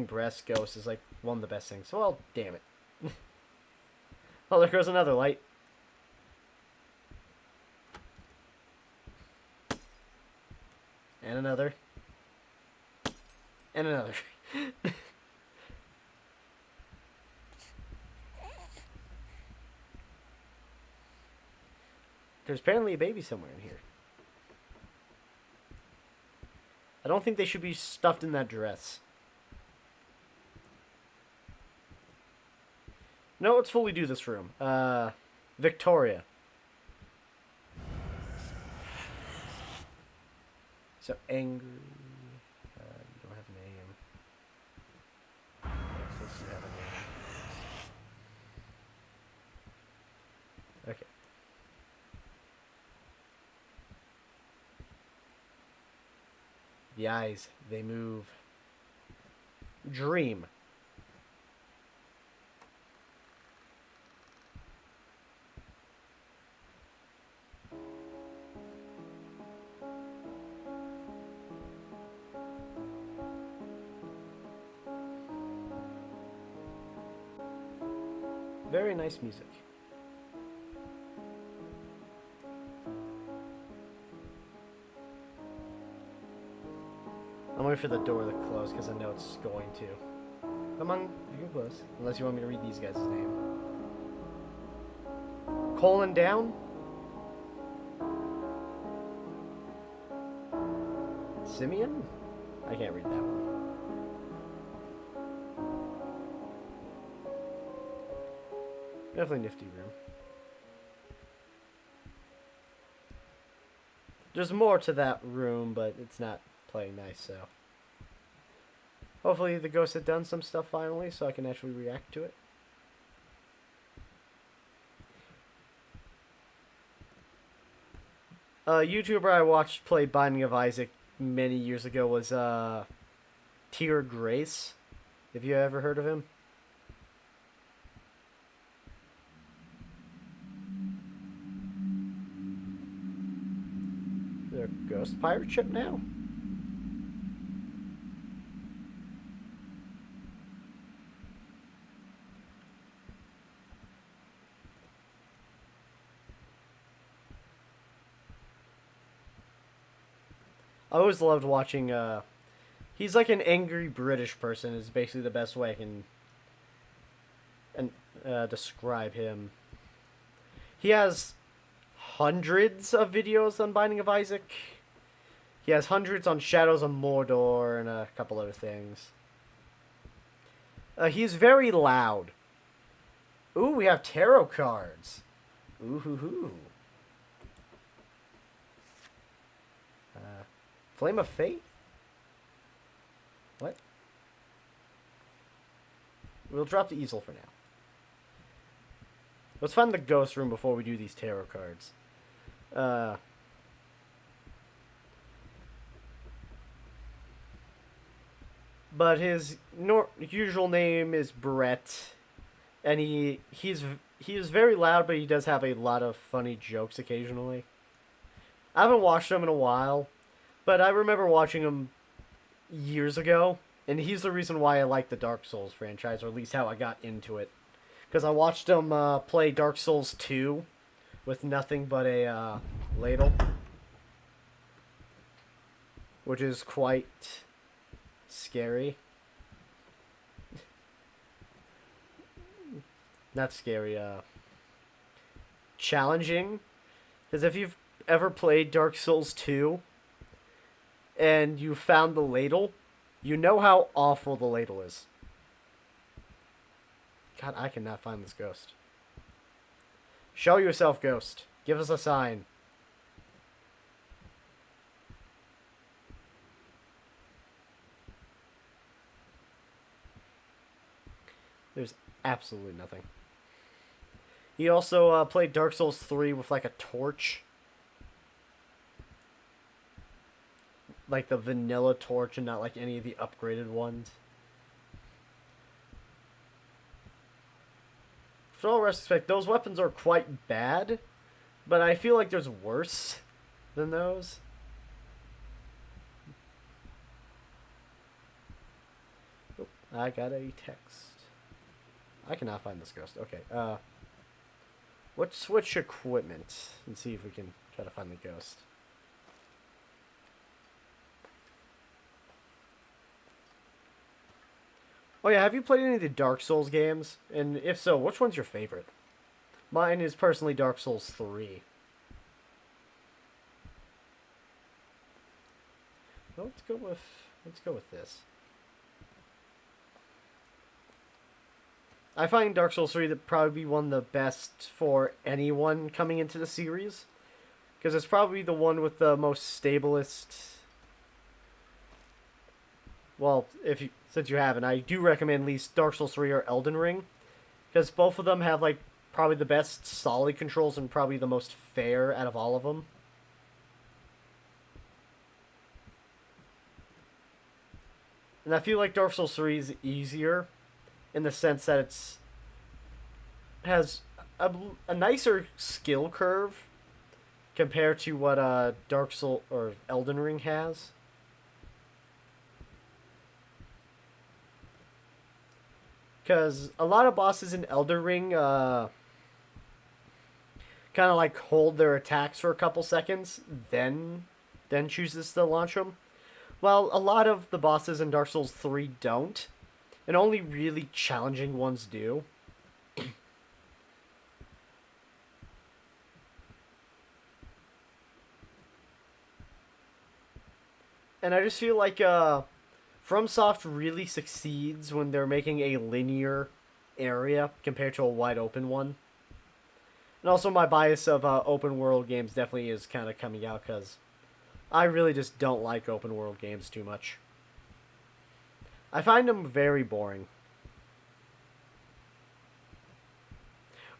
breast ghost is like one of the best things. Well, damn it. Oh, there goes another light. And another. And another. There's apparently a baby somewhere in here. I don't think they should be stuffed in that dress. No, let's fully do this room. Victoria. So angry. You don't have a name. Since you have a name. Okay. The eyes, they move. Dream. Very nice music. I'm waiting for the door to close because I know it's going to. Come on, you can close. Unless you want me to read these guys' name. Colon down? Simeon? I can't read that one. Definitely nifty room. There's more to that room, but it's not playing nice, so. Hopefully the ghost had done some stuff finally, so I can actually react to it. A YouTuber I watched play Binding of Isaac many years ago was Tier Grace. Have you ever heard of him? Is there a ghost pirate ship now? I always loved watching, he's like an angry British person is basically the best way I can describe him. He has hundreds of videos on Binding of Isaac. He has hundreds on Shadows of Mordor and a couple other things. He's very loud. Ooh, we have tarot cards. Ooh hoo hoo. Flame of Fate? What? We'll drop the easel for now. Let's find the ghost room before we do these tarot cards. But his usual name is Brett, and he is very loud, but he does have a lot of funny jokes occasionally. I haven't watched him in a while, but I remember watching him years ago, and he's the reason why I like the Dark Souls franchise, or at least how I got into it. Because I watched him play Dark Souls 2 with nothing but a ladle, which is quite Scary. Not scary, challenging. Because if you've ever played Dark Souls 2 and you found the ladle, you know how awful the ladle is. God, I cannot find this ghost. Show yourself, ghost. Give us a sign. There's absolutely nothing. He also played Dark Souls 3 with like a torch. Like the vanilla torch and not like any of the upgraded ones. For all respect, those weapons are quite bad, but I feel like there's worse than those. Oh, I got a text. I cannot find this ghost. Okay, let's switch equipment and see if we can try to find the ghost. Oh yeah, have you played any of the Dark Souls games? And if so, which one's your favorite? Mine is personally Dark Souls 3. Well, let's go with this. I find Dark Souls 3 to probably be one of the best for anyone coming into the series. Because it's probably the one with the most stablest. Well, since you haven't, I do recommend at least Dark Souls 3 or Elden Ring. Because both of them have like probably the best solid controls and probably the most fair out of all of them. And I feel like Dark Souls 3 is easier in the sense that it's has a nicer skill curve compared to what Dark Soul or Elden Ring has. Because a lot of bosses in Elden Ring kind of like hold their attacks for a couple seconds, then chooses to launch them. Well, a lot of the bosses in Dark Souls 3 don't, and only really challenging ones do. And I just feel like FromSoft really succeeds when they're making a linear area compared to a wide open one. And also my bias of open world games definitely is kind of coming out because I really just don't like open world games too much. I find them very boring.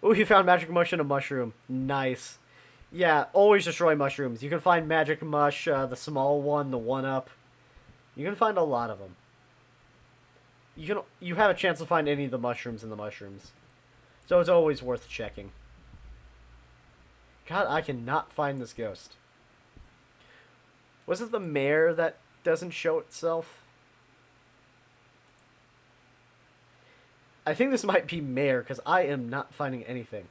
Ooh, you found magic mush and a mushroom. Nice. Yeah, always destroy mushrooms. You can find magic mush, the small one, the one up. You can find a lot of them. You have a chance to find any of the mushrooms in the mushrooms. So it's always worth checking. God, I cannot find this ghost. Was it the mare that doesn't show itself? I think this might be mare, because I am not finding anything.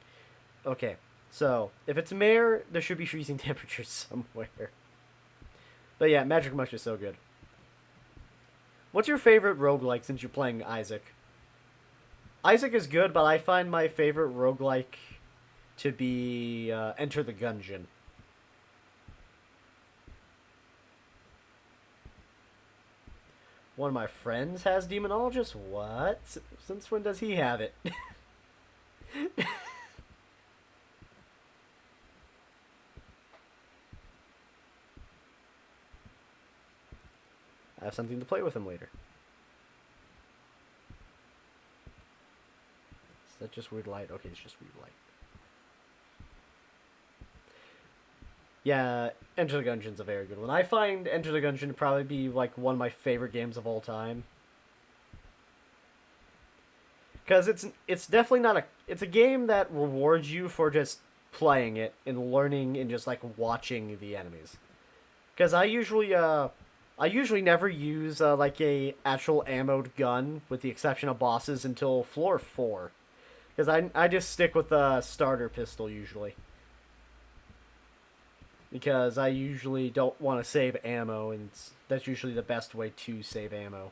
Okay, so, if it's mare, there should be freezing temperatures somewhere. But yeah, Magic Mush is so good. What's your favorite roguelike since you're playing Isaac? Isaac is good, but I find my favorite roguelike to be Enter the Gungeon. One of my friends has Demonologist? What? Since when does he have it? I have something to play with him later. Is that just weird light? Okay, it's just weird light. Yeah, Enter the Gungeon's a very good one. I find Enter the Gungeon to probably be like one of my favorite games of all time. Because it's definitely not it's a game that rewards you for just playing it and learning and just like watching the enemies. Because I usually never use like a actual ammoed gun with the exception of bosses until floor 4. Because I just stick with the starter pistol usually. because I usually don't want to save ammo, and that's usually the best way to save ammo.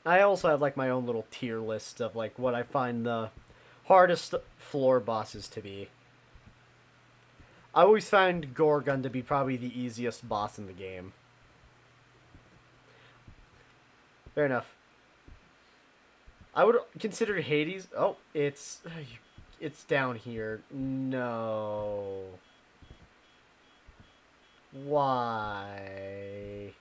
I also have like my own little tier list of like what I find the hardest floor bosses to be. I always find Gorgon to be probably the easiest boss in the game. Fair enough. I would consider Hades. Oh, it's down here. No. Why?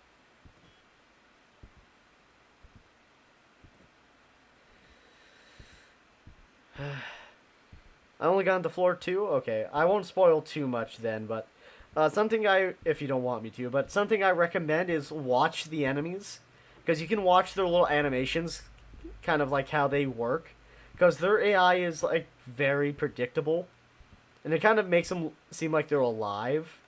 I only got into floor 2? Okay, I won't spoil too much then, but something if you don't want me to, but something I recommend is watch the enemies. Because you can watch their little animations, kind of like how they work. Because their AI is like very predictable. And it kind of makes them seem like they're alive.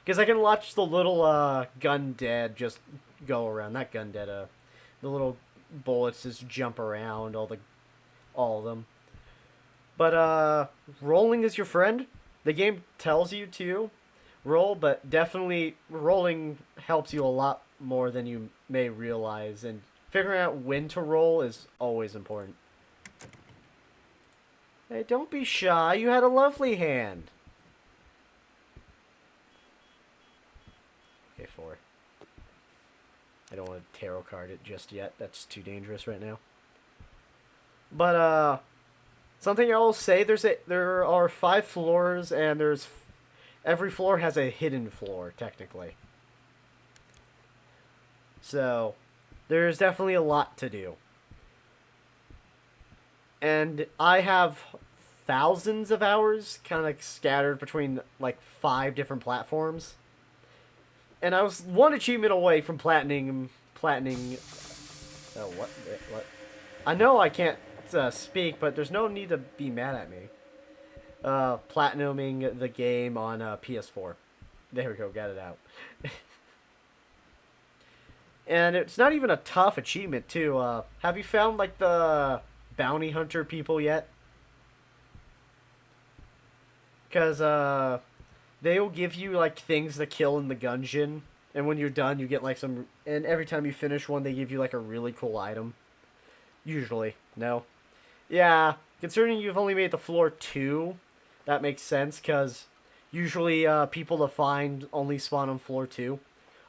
Because I can watch the little gun dead just go around. Not gun dead, the little bullets just jump around, all of them. But rolling is your friend. The game tells you to roll, but definitely rolling helps you a lot more than you may realize, and figuring out when to roll is always important. Hey, don't be shy. You had a lovely hand. Okay, 4. I don't want to tarot card it just yet. That's too dangerous right now. But something I will say, there are 5 floors, and every floor has a hidden floor technically. So there's definitely a lot to do. And I have thousands of hours kind of scattered between like 5 different platforms. And I was one achievement away from platining. Oh, what? I know I can't speak, but there's no need to be mad at me. Platinuming the game on PS4. There we go, got it out. And it's not even a tough achievement, too. Have you found like the bounty hunter people yet? Because they'll give you like things to kill in the gungeon, and when you're done, you get like some. And every time you finish one, they give you like a really cool item. Usually, no. Yeah, considering you've only made the floor 2, that makes sense. Because usually, people to find only spawn on floor 2.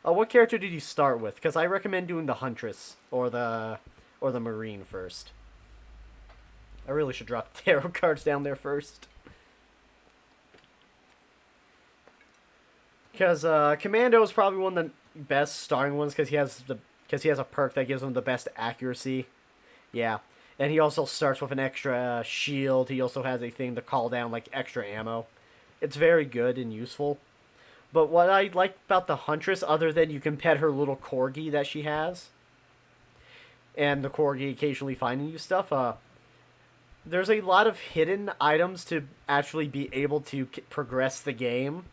What character did you start with? Because I recommend doing the Huntress or the Marine first. I really should drop tarot cards down there first. Because Commando is probably one of the best starting ones because he has a perk that gives him the best accuracy. Yeah, and he also starts with an extra shield. He also has a thing to call down like extra ammo. It's very good and useful. But what I like about the Huntress, other than you can pet her little corgi that she has, and the corgi occasionally finding you stuff, there's a lot of hidden items to actually be able to progress the game.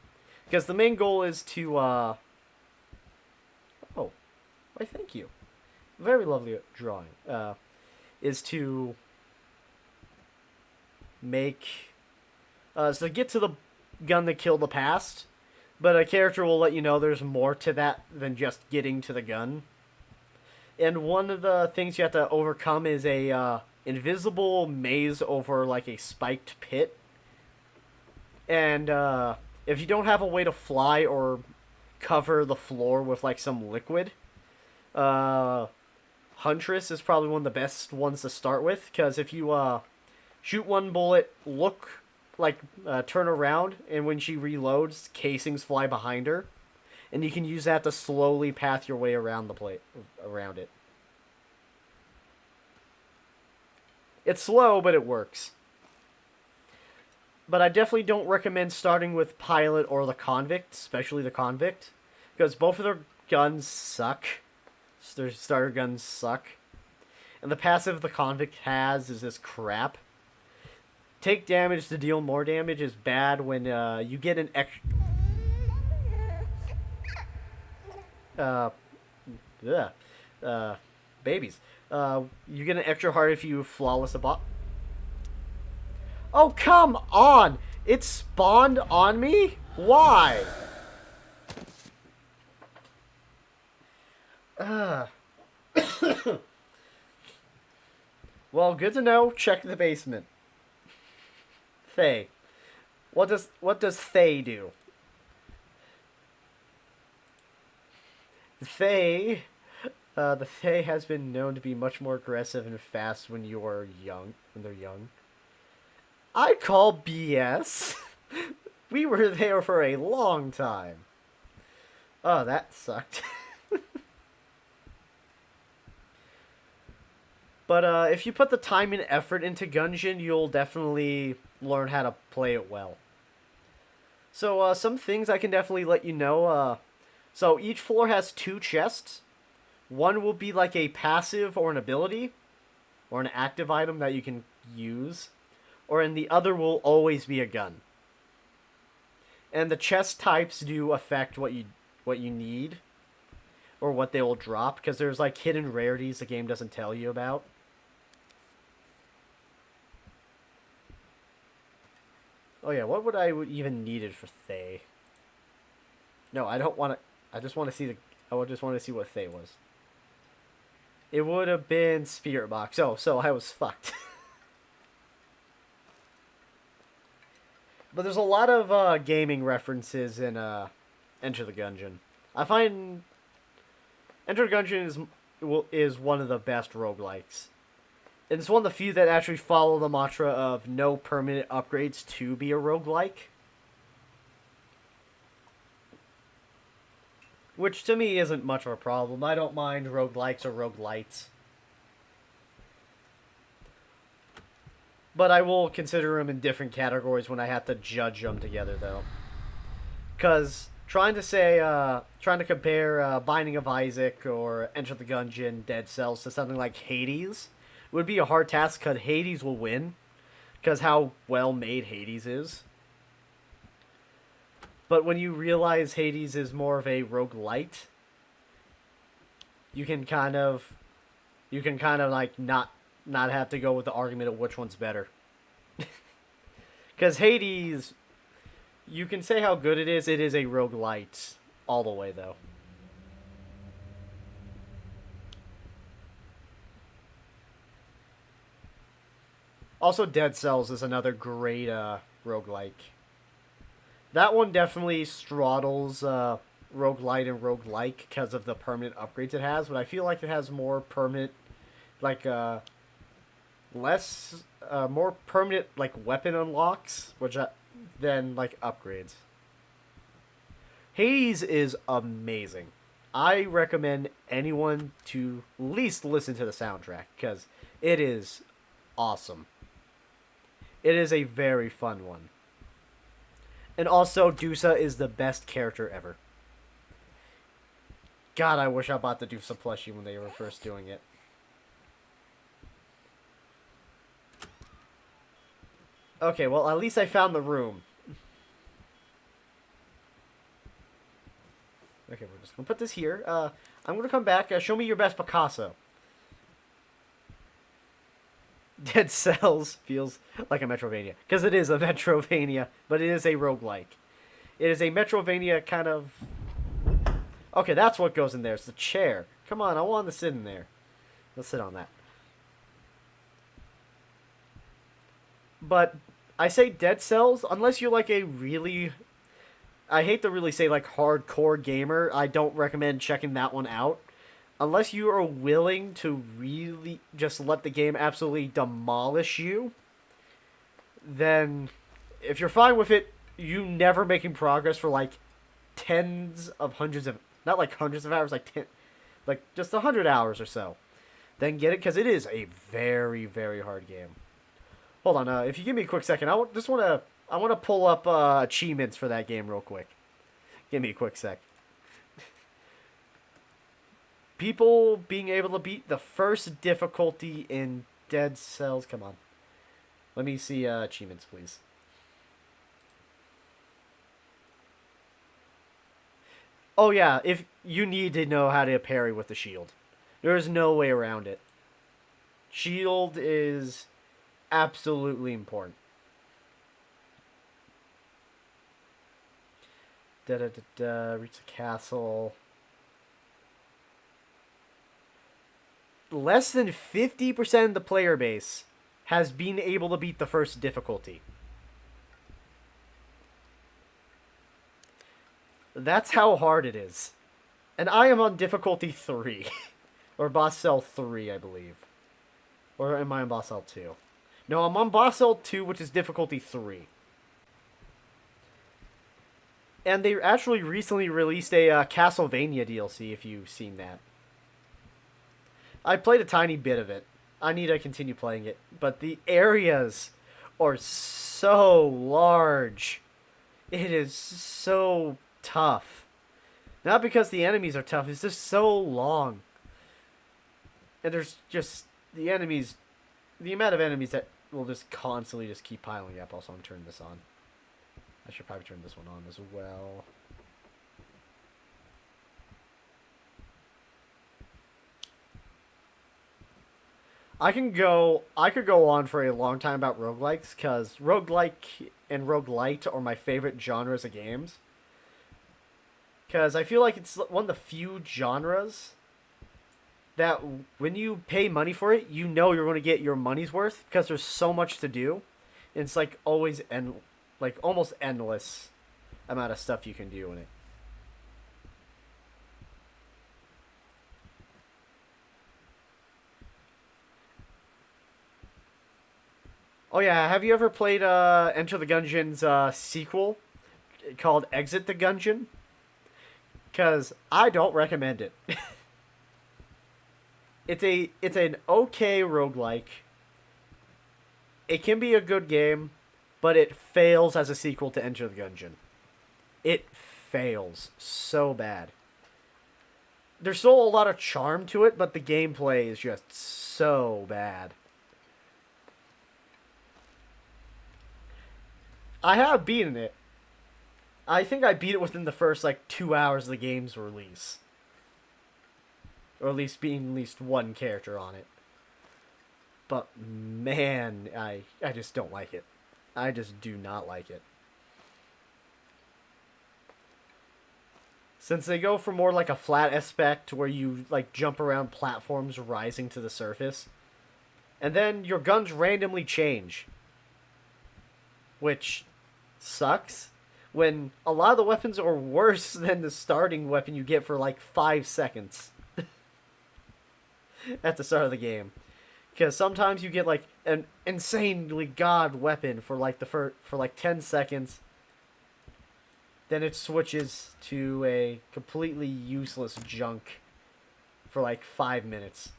Because the main goal is to, oh, why thank you. Very lovely drawing. Is to make, so get to the gun that killed the past. But a character will let you know there's more to that than just getting to the gun. And one of the things you have to overcome is a invisible maze over like a spiked pit. And if you don't have a way to fly or cover the floor with like some liquid, Huntress is probably one of the best ones to start with. Because if you shoot one bullet, turn around, and when she reloads, casings fly behind her, and you can use that to slowly path your way around around it. It's slow, but it works. But I definitely don't recommend starting with Pilot or the Convict, especially the Convict, because both of their guns suck. Their starter guns suck. And the passive the Convict has is this crap. Take damage to deal more damage is bad when you get an extra... babies. You get an extra heart if you flawless a bot. Oh, come on! It spawned on me? Why? Ugh. Well, good to know. Check the basement. Thay. What does Thay do? Thay the Thay has been known to be much more aggressive and fast when you're young. When they're young. I call BS. We were there for a long time. Oh, that sucked. But if you put the time and effort into Gungeon, you'll definitely learn how to play it well. So some things I can definitely let you know. So each floor has two chests. One will be like a passive or an ability, or an active item that you can use, or in the other will always be a gun. And the chest types do affect what you need or what they will drop because there's like hidden rarities the game doesn't tell you about. Oh yeah, what would I even needed for Thay? No, I don't want to. I just want to see the. I would just want to see what Thay was. It would have been Spirit Box. Oh, so I was fucked. But there's a lot of gaming references in Enter the Gungeon. I find Enter the Gungeon is one of the best roguelikes. And it's one of the few that actually follow the mantra of no permanent upgrades to be a roguelike. Which to me isn't much of a problem. I don't mind roguelikes or roguelites. But I will consider them in different categories when I have to judge them together, though. Because trying to compare Binding of Isaac or Enter the Gungeon, Dead Cells to something like Hades would be a hard task because Hades will win because how well made Hades is. But when you realize Hades is more of a roguelite, you can kind of like not have to go with the argument of which one's better. Because Hades, you can say how good it is a roguelite all the way though. Also Dead Cells is another great roguelike. That one definitely straddles roguelite and roguelike because of the permanent upgrades it has, but I feel like it has more permanent, like less, more permanent like weapon unlocks, than like upgrades. Hades is amazing. I recommend anyone to at least listen to the soundtrack because it is awesome. It is a very fun one. And also, Dusa is the best character ever. God, I wish I bought the Dusa plushie when they were first doing it. Okay, well, at least I found the room. Okay, we're just gonna put this here. I'm gonna come back. Show me your best Picasso. Dead Cells feels like a Metrovania. Because it is a Metrovania, but it is a roguelike. It is a Metrovania kind of... Okay, that's what goes in there. It's the chair. Come on, I want to sit in there. Let's sit on that. But I say Dead Cells, unless you're like a really... I hate to really say like hardcore gamer, I don't recommend checking that one out. Unless you are willing to really just let the game absolutely demolish you, then if you're fine with it, you never making progress for like tens of hundreds of, not like hundreds of hours, like just 100 hours or so, then get it because it is a very, very hard game. Hold on, if you give me a quick second, I want to pull up achievements for that game real quick. Give me a quick sec. People being able to beat the first difficulty in Dead Cells. Come on. Let me see achievements, please. Oh, yeah. If you need to know how to parry with the shield. There's no way around it. Shield is absolutely important. Reach the castle. Less than 50% of the player base has been able to beat the first difficulty. That's how hard it is. And I am on difficulty 3. Or boss cell 3, I believe. Or am I on boss cell 2? No, I'm on boss cell 2, which is difficulty 3. And they actually recently released a Castlevania DLC, if you've seen that. I played a tiny bit of it. I need to continue playing it. But the areas are so large. It is so tough. Not because the enemies are tough, it's just so long. And there's just the enemies, the amount of enemies that will just constantly just keep piling up. Also, I'm turning this on. I should probably turn this one on as well. I could go on for a long time about roguelikes, because roguelike and roguelite are my favorite genres of games. Because I feel like it's one of the few genres that when you pay money for it, you know you're going to get your money's worth, because there's so much to do. And it's like always like almost endless amount of stuff you can do in it. Oh yeah, have you ever played Enter the Gungeon's sequel called Exit the Gungeon? Because I don't recommend it. It's an okay roguelike. It can be a good game, but it fails as a sequel to Enter the Gungeon. It fails so bad. There's still a lot of charm to it, but the gameplay is just so bad. I have beaten it. I think I beat it within the first like 2 hours of the game's release. Or at least being at least one character on it. But man, I just don't like it. I just do not like it. Since they go for more like a flat aspect where you like jump around platforms rising to the surface. And then your guns randomly change. Which sucks. When a lot of the weapons are worse than the starting weapon you get for like 5 seconds. At the start of the game. Because sometimes you get like an insanely god weapon for like for like 10 seconds. Then it switches to a completely useless junk for like 5 minutes.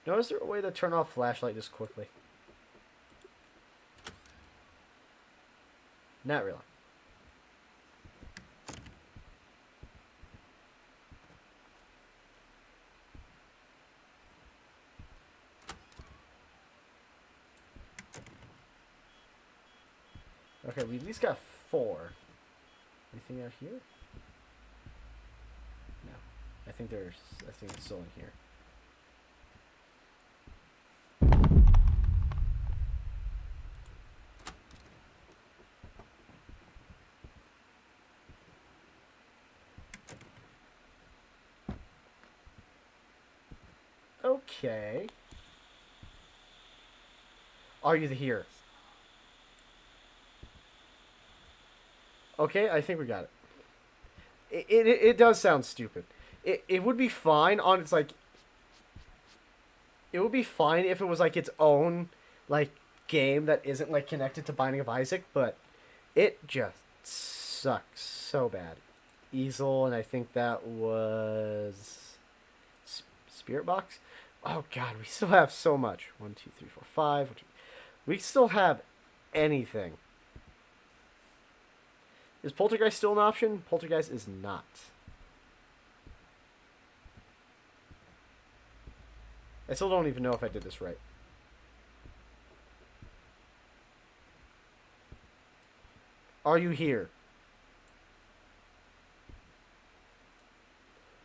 Now, is there a way to turn off flashlight just quickly? Not really. Okay, we at least got 4. Anything out here? No. I think it's still in here. Okay. Are you here? Okay, I think we got it. It does sound stupid. It would be fine on its like. It would be fine if it was like its own like game that isn't like connected to Binding of Isaac, but it just sucks so bad. Easel, and I think that was Spirit Box. Oh god, we still have so much. 1, 2, 3, 4, 5. We still have anything. Is Poltergeist still an option? Poltergeist is not. I still don't even know if I did this right. Are you here?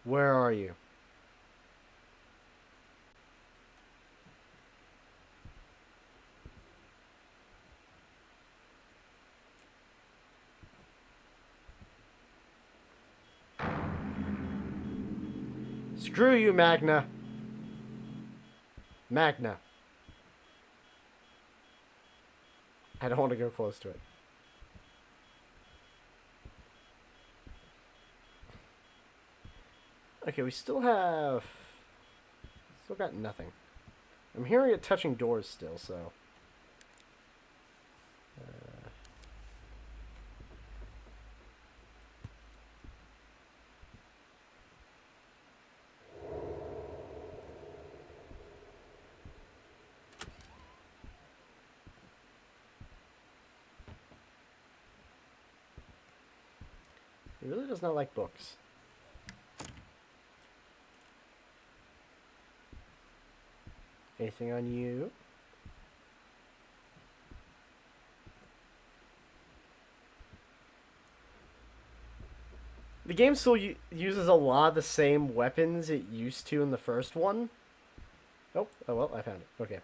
Where are you? Screw you, Magna. Magna. I don't want to go close to it. Okay, we still have... Still got nothing. I'm hearing it touching doors still, so... He really does not like books. Anything on you? The game still uses a lot of the same weapons it used to in the first one. Oh well, I found it. Okay.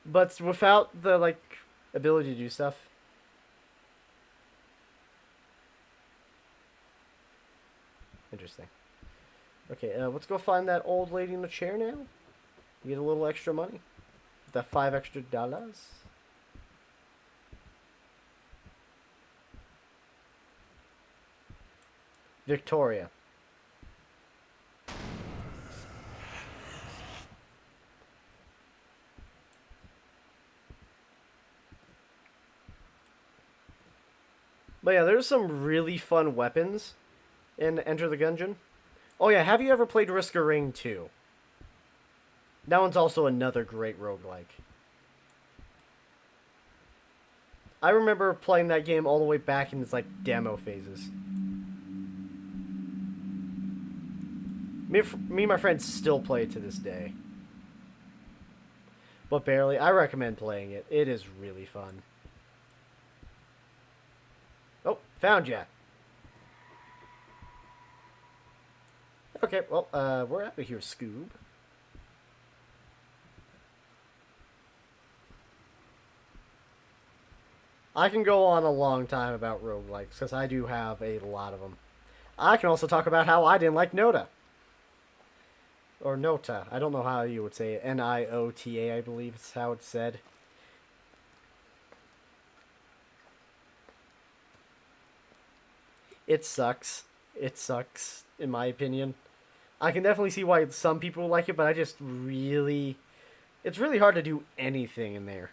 But without the, like, ability to do stuff. Interesting. Okay, let's go find that old lady in the chair now. Get a little extra money. That $5 extra. Victoria. But yeah, there's some really fun weapons in Enter the Gungeon. Oh yeah, have you ever played Risk of Rain 2? That one's also another great roguelike. I remember playing that game all the way back in its, like, demo phases. Me and my friends still play it to this day. But barely. I recommend playing it. It is really fun. Oh, found ya. Okay, well, we're out of here, Scoob. I can go on a long time about roguelikes, because I do have a lot of them. I can also talk about how I didn't like Nota. Or Nota. I don't know how you would say it. Niota, I believe is how it's said. It sucks. It sucks, in my opinion. I can definitely see why some people like it, but I just really... It's really hard to do anything in there.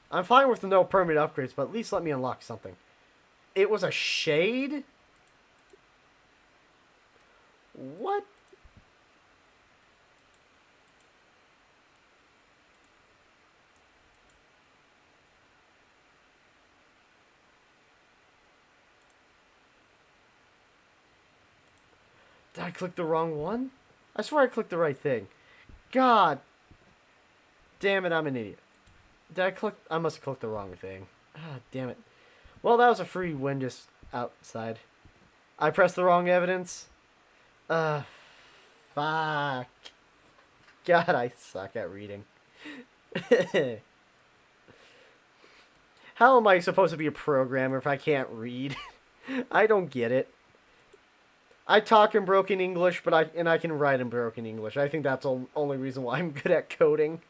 I'm fine with the no permit upgrades, but at least let me unlock something. It was a shade? What? Did I click the wrong one? I swear I clicked the right thing. God damn it, I'm an idiot. Did I click? I must have clicked the wrong thing. Ah, damn it. Well, that was a free win just outside. I pressed the wrong evidence. Fuck. God, I suck at reading. How am I supposed to be a programmer if I can't read? I don't get it. I talk in broken English, but I can write in broken English. I think that's the only reason why I'm good at coding.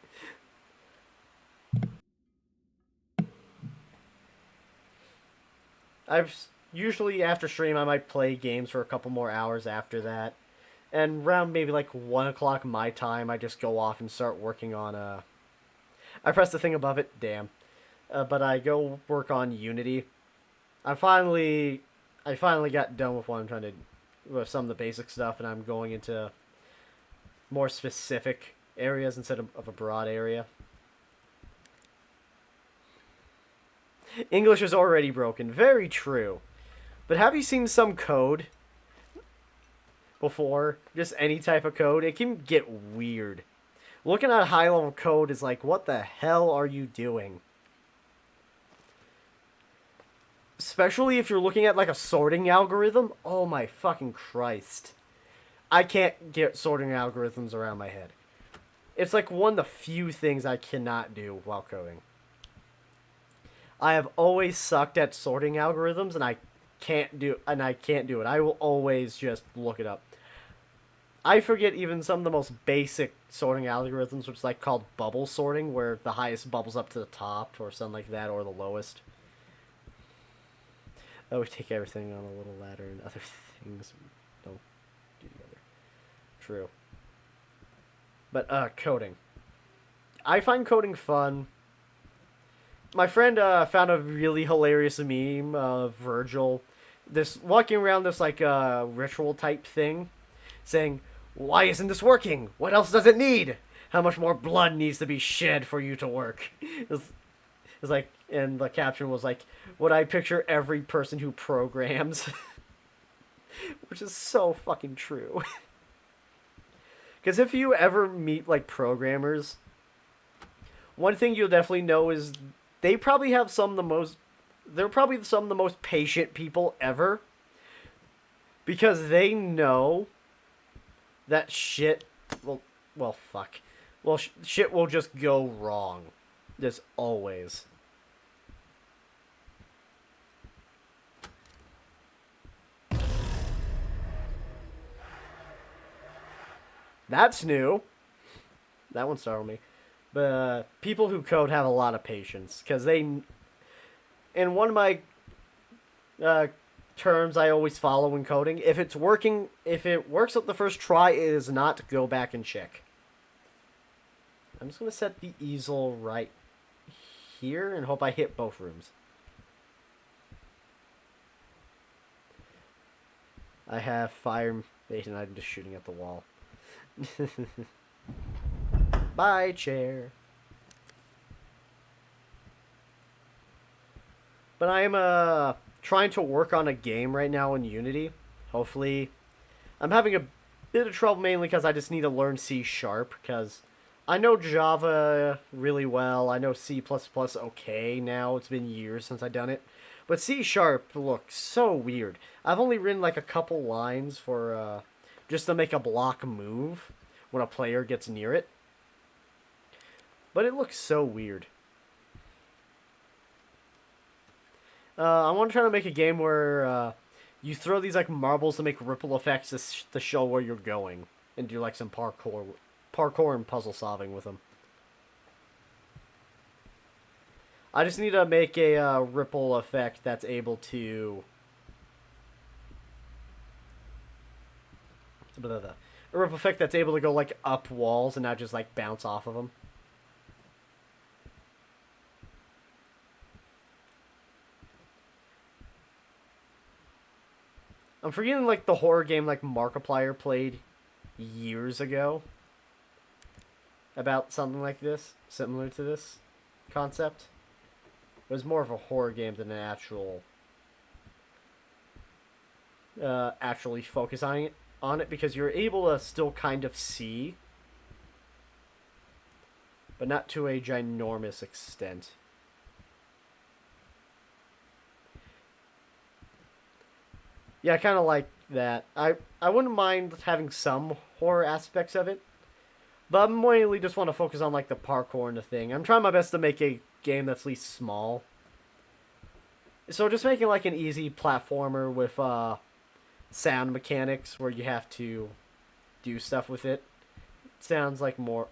I've usually after stream I might play games for a couple more hours after that, and around maybe like 1 o'clock my time, I just go off and start working on I press the thing above it, damn, but I go work on Unity. I finally got done with what I'm trying to with some of the basic stuff, and I'm going into more specific areas instead of a broad area. English is already broken. Very true. But have you seen some code before? Just any type of code? It can get weird. Looking at high-level code is like, what the hell are you doing? Especially if you're looking at, like, a sorting algorithm. Oh my fucking Christ. I can't get sorting algorithms around my head. It's like one of the few things I cannot do while coding. I have always sucked at sorting algorithms, and I can't do it. I will always just look it up. I forget even some of the most basic sorting algorithms, which is like called bubble sorting, where the highest bubbles up to the top or something like that, or the lowest. Oh, we take everything on a little ladder and other things we don't do together. True. But coding. I find coding fun. My friend found a really hilarious meme of Virgil, this walking around this like ritual type thing, saying, "Why isn't this working? What else does it need? How much more blood needs to be shed for you to work?" It's like, and the caption was like, "What I picture every person who programs," which is so fucking true. Because if you ever meet like programmers, one thing you'll definitely know is they probably have some of the most. They're probably some of the most patient people ever. Because they know that shit well fuck well shit will just go wrong, just always. That's new. That one startled me. But people who code have a lot of patience because they, in one of my uh, terms I always follow when coding, if it's working, if it works at the first try, it is not to go back and check. I'm just gonna set the easel right here and hope I hit both rooms. I have fire bait and I'm just shooting at the wall. Bye, chair. But I am trying to work on a game right now in Unity. Hopefully, I'm having a bit of trouble mainly because I just need to learn C sharp because I know Java really well. I know C++ okay now. It's been years since I've done it. But C sharp looks so weird. I've only written like a couple lines for just to make a block move when a player gets near it. But it looks so weird. I want to try to make a game where you throw these like marbles to make ripple effects to show where you're going, and do like some parkour and puzzle solving with them. I just need to make a ripple effect that's able to. A ripple effect that's able to go like up walls and not just like bounce off of them. I'm forgetting like the horror game like Markiplier played years ago about something like this, similar to this concept. It was more of a horror game than an actually focus on it because you're able to still kind of see, but not to a ginormous extent. Yeah, I kind of like that. I wouldn't mind having some horror aspects of it, but I mainly just want to focus on like the parkour and the thing. I'm trying my best to make a game that's at least small. So just making like an easy platformer with sound mechanics where you have to do stuff with it sounds like more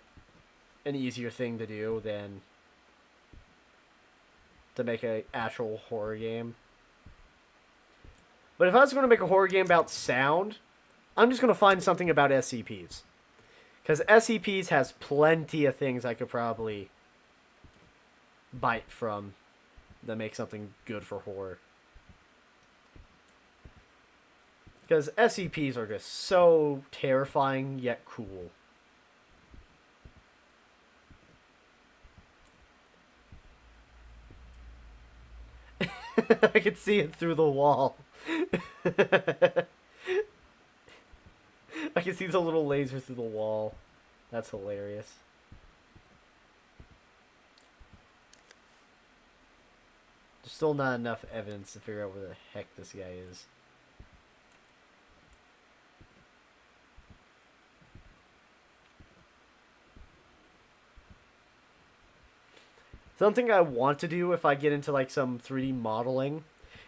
an easier thing to do than to make a actual horror game. But if I was going to make a horror game about sound, I'm just going to find something about SCPs. Because SCPs has plenty of things I could probably bite from that make something good for horror. Because SCPs are just so terrifying yet cool. I can see it through the wall. I can see the little laser through the wall. That's hilarious. There's still not enough evidence to figure out where the heck this guy is. Something I want to do if I get into like some 3D modeling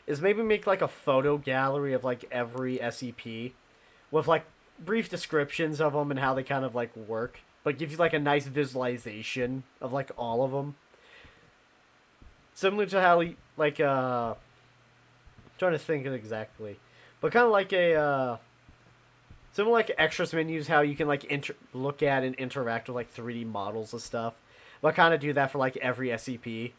is maybe make like a photo gallery of like every SCP with like brief descriptions of them and how they kind of like work, but give you like a nice visualization of like all of them. Similar to how like I'm trying to think of exactly, but kind of like a similar like extras menus, how you can like look at and interact with like 3D models of stuff. But kind of do that for like every SCP.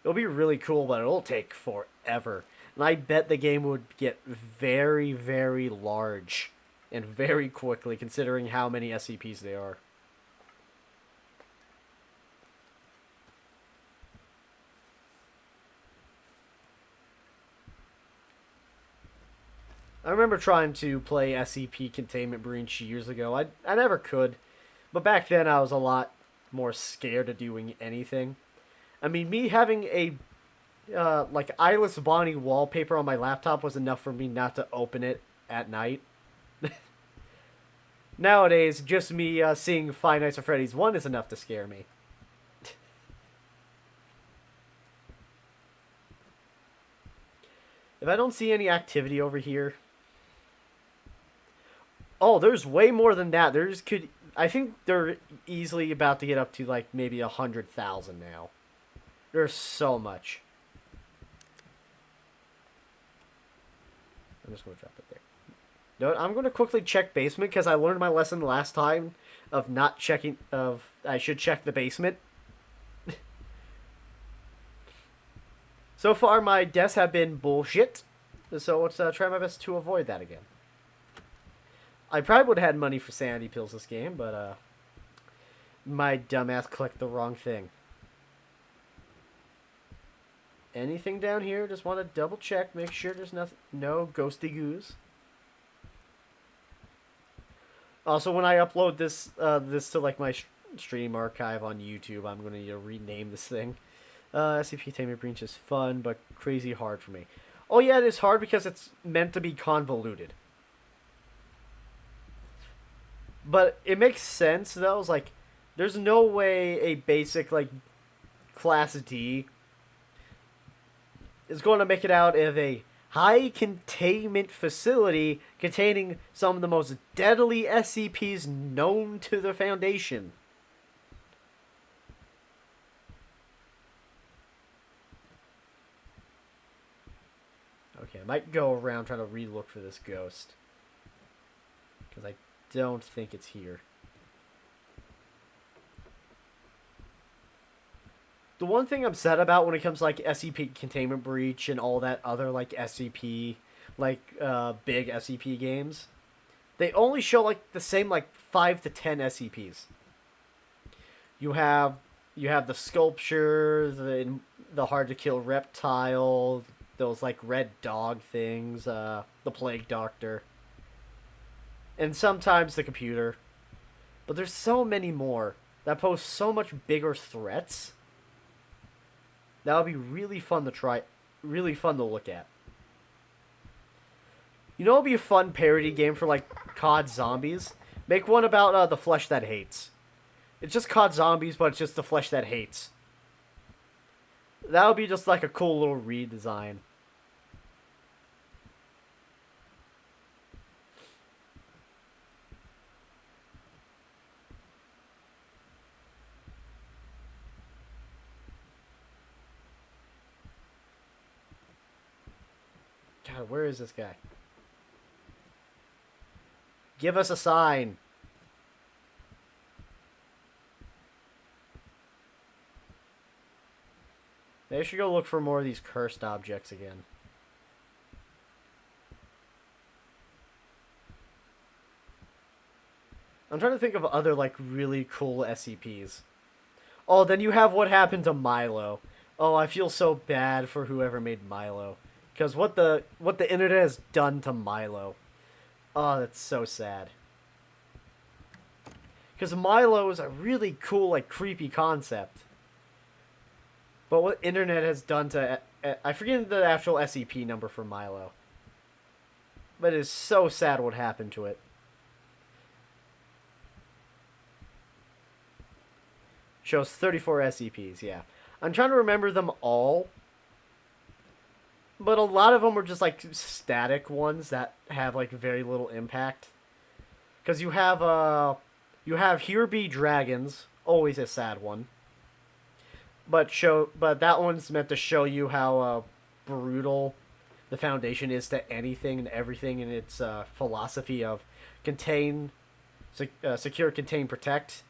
It'll be really cool, but it'll take forever. And I bet the game would get very, very large and very quickly, considering how many SCPs there are. I remember trying to play SCP Containment Breach years ago. I never could, but back then I was a lot more scared of doing anything. I mean, me having a like eyeless Bonnie wallpaper on my laptop was enough for me not to open it at night. Nowadays, just me seeing Five Nights at Freddy's 1 is enough to scare me. If I don't see any activity over here... Oh, there's way more than that. There's could... I think they're easily about to get up to like maybe 100,000 now. There's so much. I'm just going to drop it there. No, I'm going to quickly check basement because I learned my lesson last time of not checking... I should check the basement. So far, my deaths have been bullshit. So let's try my best to avoid that again. I probably would have had money for sanity pills this game, but my dumbass clicked the wrong thing. Anything down here? Just want to double check, make sure there's no ghosty goos. Also, when I upload this to like my stream archive on YouTube, I'm going to rename this thing. SCP Tamer Breach is fun, but crazy hard for me. Oh yeah, it is hard because it's meant to be convoluted. But it makes sense though. It's like, there's no way a basic like Class D is going to make it out of a high containment facility containing some of the most deadly SCPs known to the Foundation. Okay, I might go around trying to re-look for this ghost. Because I don't think it's here. The one thing I'm sad about when it comes to like SCP Containment Breach and all that other like SCP, like big SCP games, they only show like the same like 5 to 10 SCPs. You have the sculpture, the hard to kill reptile, those like red dog things, the plague doctor, and sometimes the computer. But there's so many more that pose so much bigger threats. That would be really fun to try, really fun to look at. You know, it'd be a fun parody game for like COD Zombies. Make one about the flesh that hates. It's just COD Zombies, but it's just the flesh that hates. That would be just like a cool little redesign. God, where is this guy? Give us a sign. Maybe I should go look for more of these cursed objects again. I'm trying to think of other, like, really cool SCPs. Oh, then you have what happened to Milo. Oh, I feel so bad for whoever made Milo. Because what the internet has done to Milo. Oh, that's so sad. Because Milo is a really cool, like, creepy concept. But what internet has done to... I forget the actual SCP number for Milo. But it is so sad what happened to it. Shows 34 SCPs, yeah. I'm trying to remember them all. but a lot of them are just like static ones that have like very little impact. Because you have Here Be Dragons, always a sad one. But that one's meant to show you how brutal the Foundation is to anything and everything in its philosophy of contain, secure, contain, protect,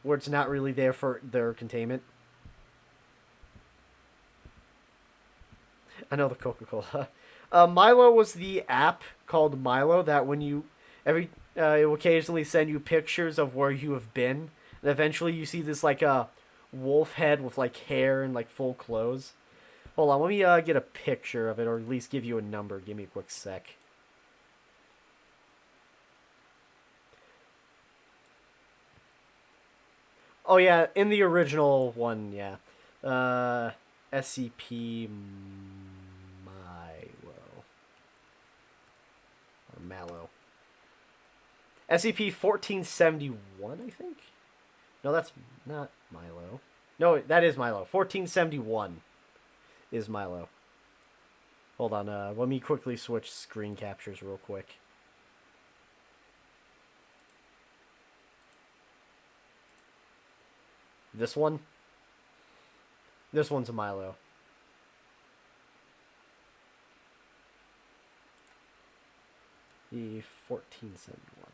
where it's not really there for their containment. I know the Coca Cola. Milo was the app called Milo that when you it will occasionally send you pictures of where you have been, and eventually you see this like a wolf head with like hair and like full clothes. Hold on, let me get a picture of it, or at least give you a number. Give me a quick sec. Oh yeah, in the original one, yeah. SCP Milo or Mallow. SCP-1471, I think. No, that's not Milo. No, that is Milo. 1471 is Milo. Hold on, let me quickly switch screen captures real quick. This one? This one's a Milo. The 1471.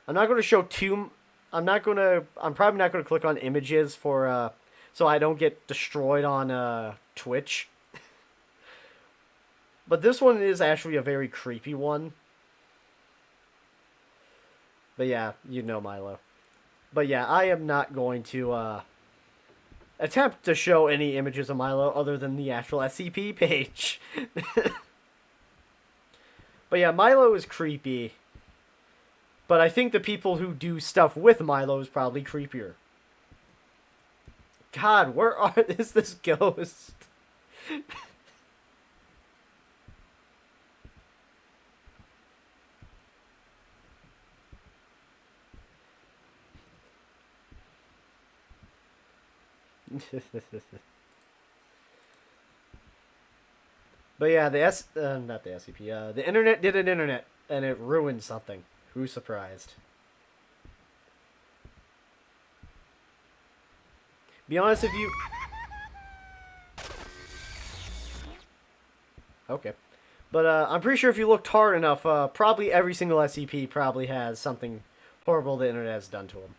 I'm not going to show two. I'm probably not going to click on images for so I don't get destroyed on Twitch. But this one is actually a very creepy one. But yeah, you know Milo. But yeah, I am not going to attempt to show any images of Milo other than the actual SCP page. But yeah, Milo is creepy. But I think the people who do stuff with Milo is probably creepier. God, is this ghost? But yeah, not the SCP. The internet did an internet, and it ruined something. Who's surprised? Be honest, if you. Okay. But I'm pretty sure if you looked hard enough, probably every single SCP probably has something horrible the internet has done to them.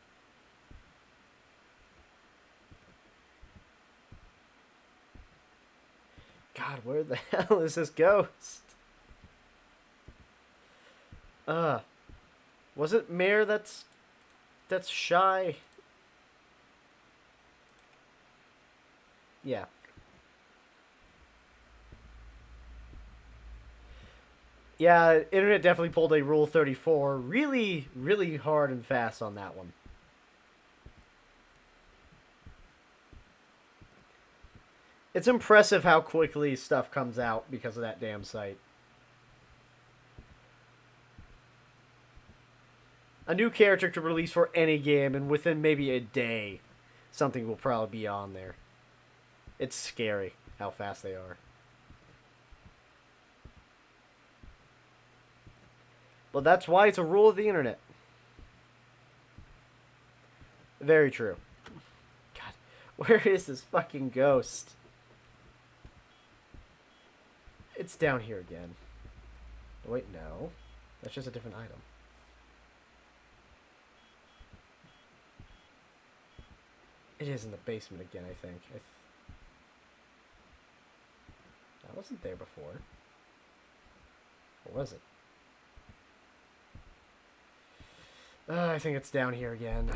God, where the hell is this ghost? Was it Mare that's shy? Yeah. Yeah, internet definitely pulled a Rule 34 really, really hard and fast on that one. It's impressive how quickly stuff comes out because of that damn site. A new character could release for any game, and within maybe a day, something will probably be on there. It's scary how fast they are. But that's why it's a rule of the internet. Very true. God, where is this fucking ghost? It's down here again. Wait, no. That's just a different item. It is in the basement again, I think. I wasn't there before. Or was it? I think it's down here again.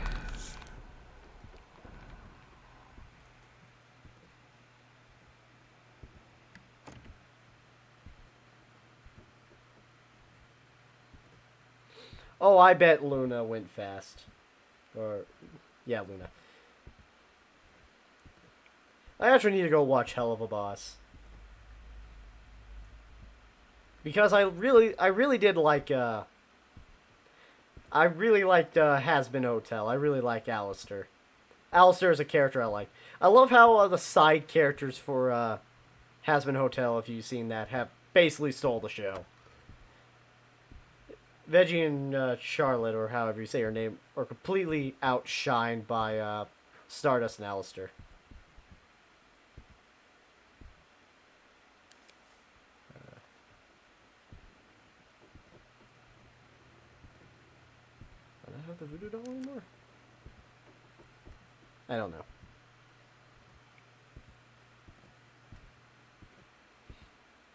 Oh, I bet Luna went fast. Or, yeah, Luna. I actually need to go watch Hell of a Boss. Because I really did like, I really liked Has Been Hotel. I really like Alistair. Alistair is a character I like. I love how the side characters for Has Been Hotel, if you've seen that, have basically stole the show. Veggie and Charlotte, or however you say her name, are completely outshined by Stardust and Alistair. I don't have the voodoo doll anymore? I don't know.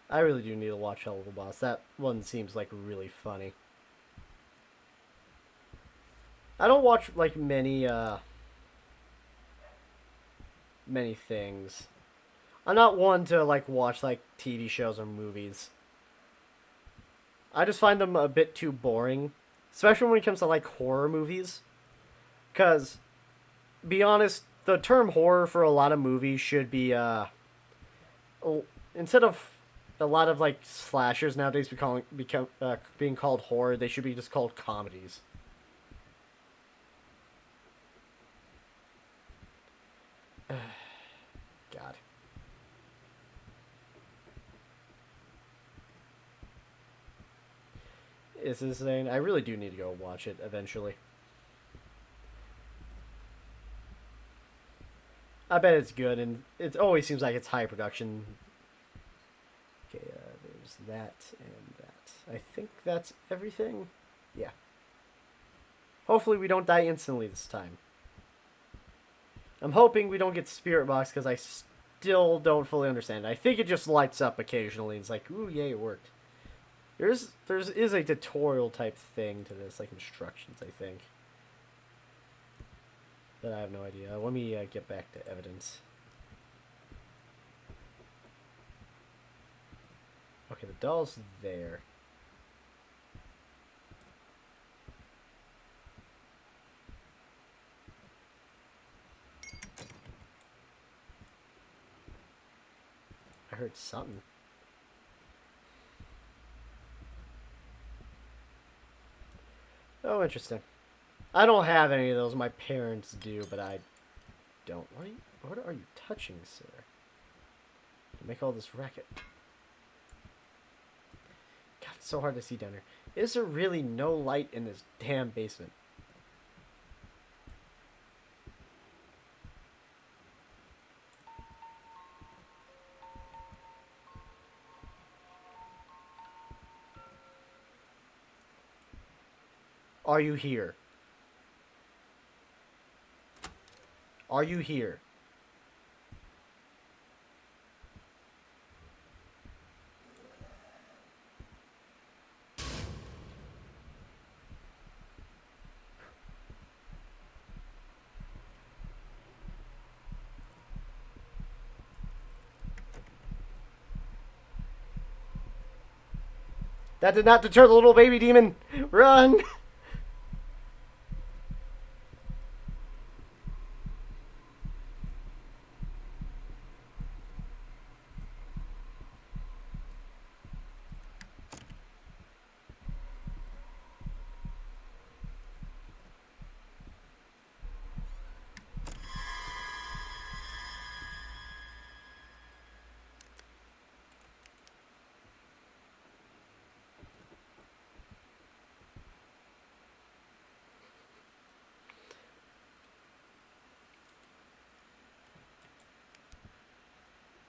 I really do need to watch Hell of a Boss. That one seems like really funny. I don't watch like many things. I'm not one to like watch like TV shows or movies. I just find them a bit too boring, especially when it comes to like horror movies. Cause, be honest, the term horror for a lot of movies should be instead of a lot of like slashers nowadays being called horror, they should be just called comedies. God. It's insane. I really do need to go watch it eventually. I bet it's good, and it always seems like it's high production. Okay, there's that and that. I think that's everything. Yeah. Hopefully we don't die instantly this time. I'm hoping we don't get Spirit Box because I still don't fully understand. I think it just lights up occasionally. It's like, ooh, yay, it worked. There is a tutorial type thing to this, like instructions, I think. But I have no idea. Let me get back to evidence. Okay, the doll's there. I heard something. Oh, interesting. I don't have any of those. My parents do, but I don't. What are you touching, sir? You make all this racket. God, it's so hard to see down here. Is there really no light in this damn basement? Are you here? Are you here? That did not deter the little baby demon. Run!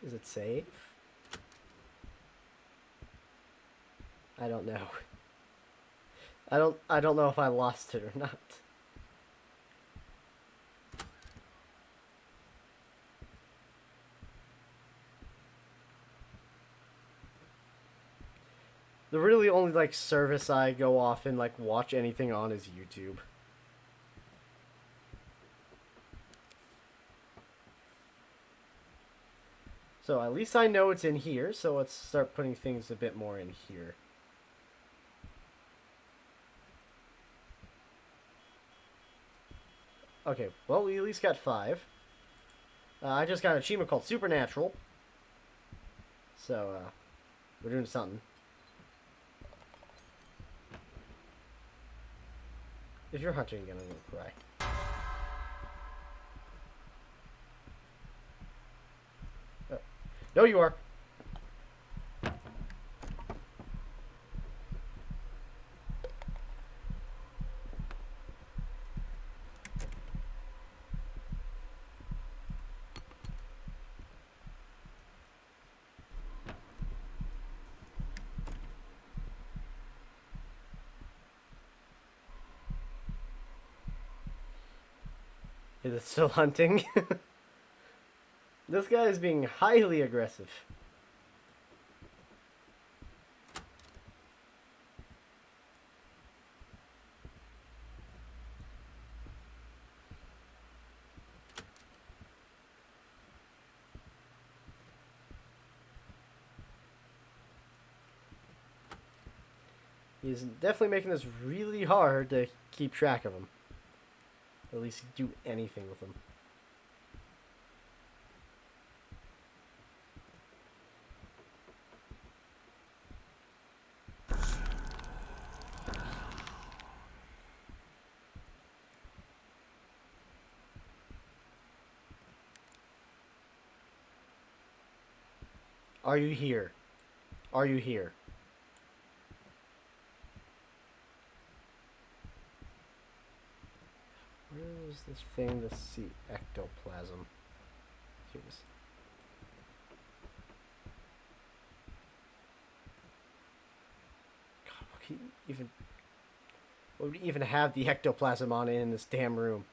Is it safe? I don't know. I don't know if I lost it or not. The really only like service I go off and like watch anything on is YouTube. So at least I know it's in here, so let's start putting things a bit more in here. Okay, well, we at least got 5. I just got an achievement called Supernatural. So, we're doing something. If you're hunting again, I'm gonna cry. No, you are. Is it still hunting? This guy is being highly aggressive. He's definitely making this really hard to keep track of him. Or at least do anything with him. Are you here? Are you here? Where is this thing to see ectoplasm? Here it is. God, what would even have the ectoplasm on it in this damn room?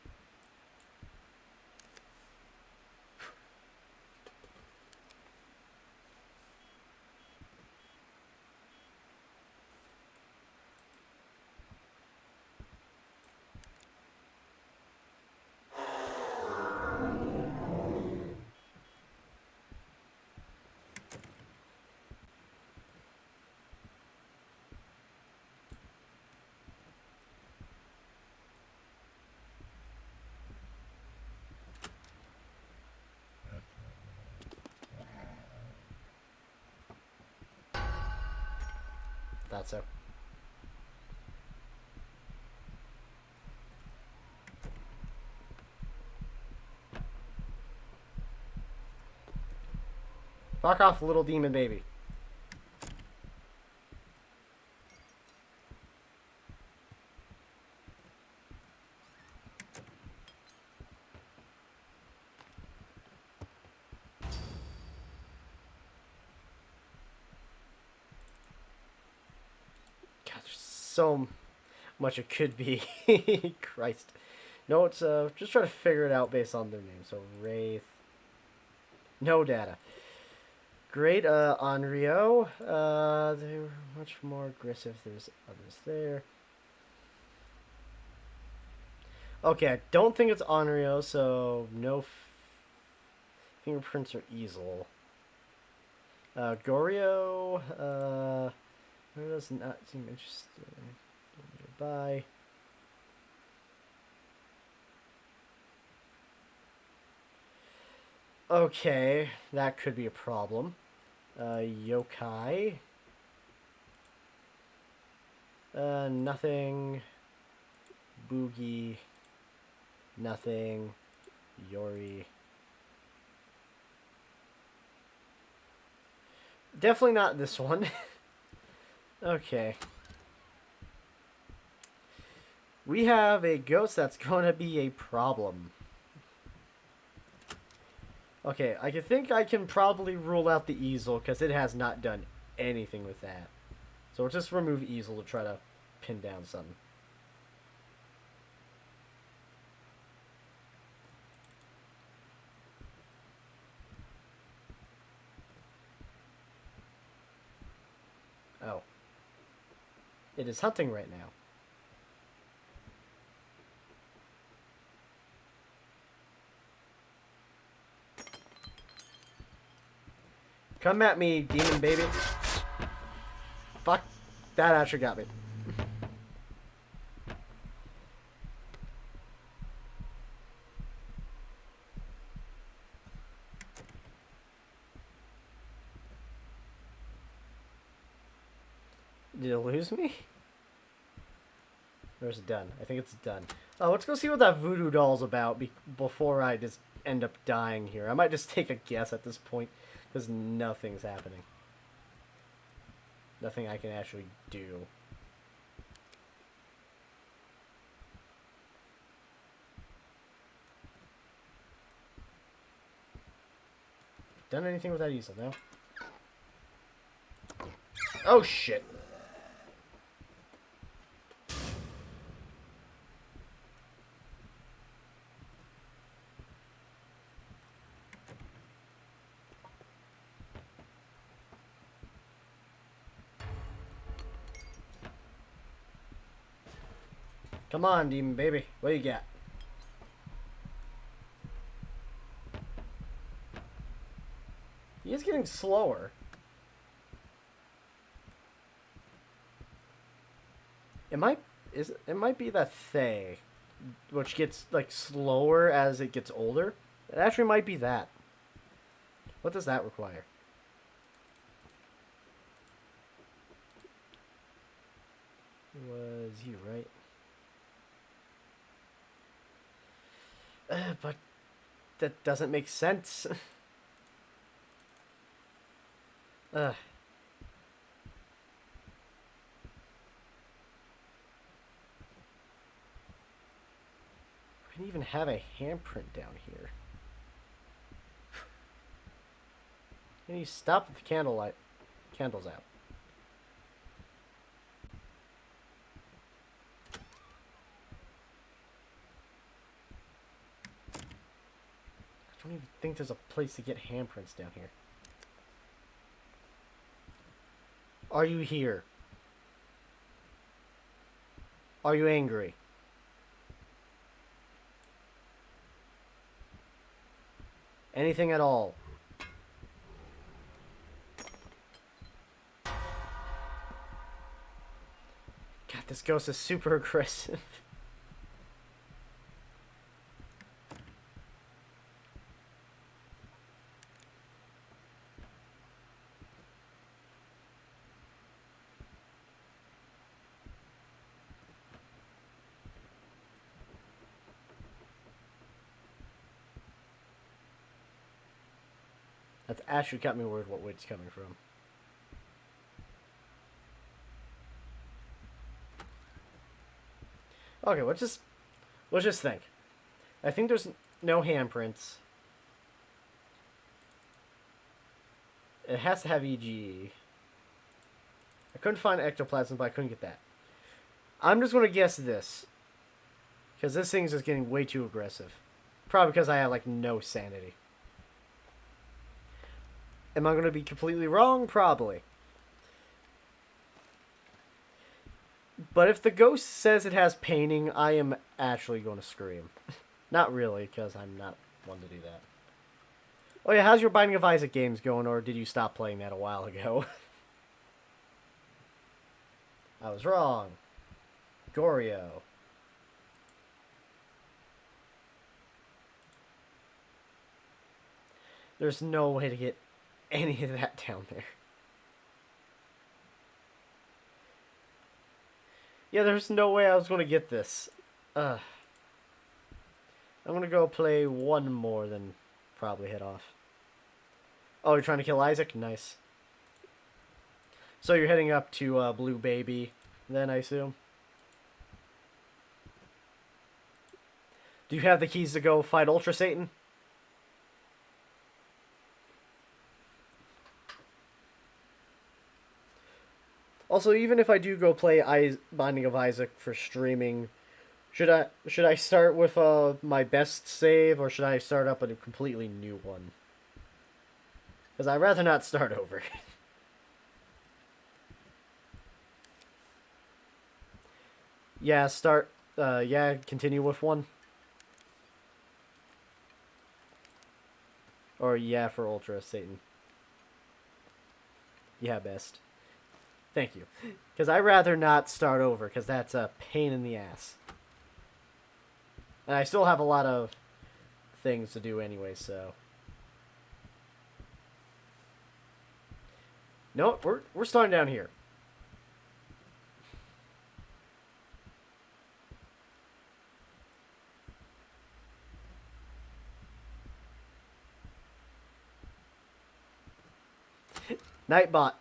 Thought so. Fuck off, little demon baby. God, there's so much it could be. Christ. No, it's just try to figure it out based on their name. So Wraith. No data. Great, Onryo. They were much more aggressive. There's others there. Okay, I don't think it's Onryo, so no fingerprints or easel. Goryo, does not seem interested. Nearby. Okay, that could be a problem. Yokai. Nothing. Boogie. Nothing. Yori. Definitely not this one. Okay. We have a ghost that's going to be a problem. Okay, I think I can probably rule out the easel because it has not done anything with that. So we'll just remove easel to try to pin down something. Oh. It is hunting right now. Come at me, demon baby. Fuck. That actually got me. Did it lose me? Or is it done? I think it's done. Oh, let's go see what that voodoo doll's about before I just end up dying here. I might just take a guess at this point, because nothing's happening. Nothing I can actually do. Done anything with that easel, no? Oh, shit. Come on, demon baby. What you got? He is getting slower. It might be that Thay, which gets like slower as it gets older. It actually might be that. What does that require? Was he right? But that doesn't make sense. Ugh. We can even have a handprint down here. Can you stop with the candles out? I don't even think there's a place to get handprints down here. Are you here? Are you angry? Anything at all? God, this ghost is super aggressive. That's actually got me worried what way it's coming from. Okay, let's just think. I think there's no handprints. It has to have EGE. I couldn't find ectoplasm, but I couldn't get that. I'm just gonna guess this, because this thing's just getting way too aggressive. Probably because I have like no sanity. Am I going to be completely wrong? Probably. But if the ghost says it has painting, I am actually going to scream. Not really, because I'm not one to do that. Oh yeah, how's your Binding of Isaac games going, or did you stop playing that a while ago? I was wrong. Goryo. There's no way to get any of that down there. Yeah, there's no way I was going to get this. I'm going to go play one more, then probably head off. Oh, you're trying to kill Isaac? Nice. So you're heading up to Blue Baby, then, I assume? Do you have the keys to go fight Ultra Satan? Also, even if I do go play Binding of Isaac for streaming, should I start with my best save, or should I start up a completely new one? Because I'd rather not start over. Yeah, continue with one. Or yeah for Ultra Satan. Yeah, best. Thank you. Because I'd rather not start over, because that's a pain in the ass. And I still have a lot of things to do anyway, so... No, we're starting down here. Nightbot.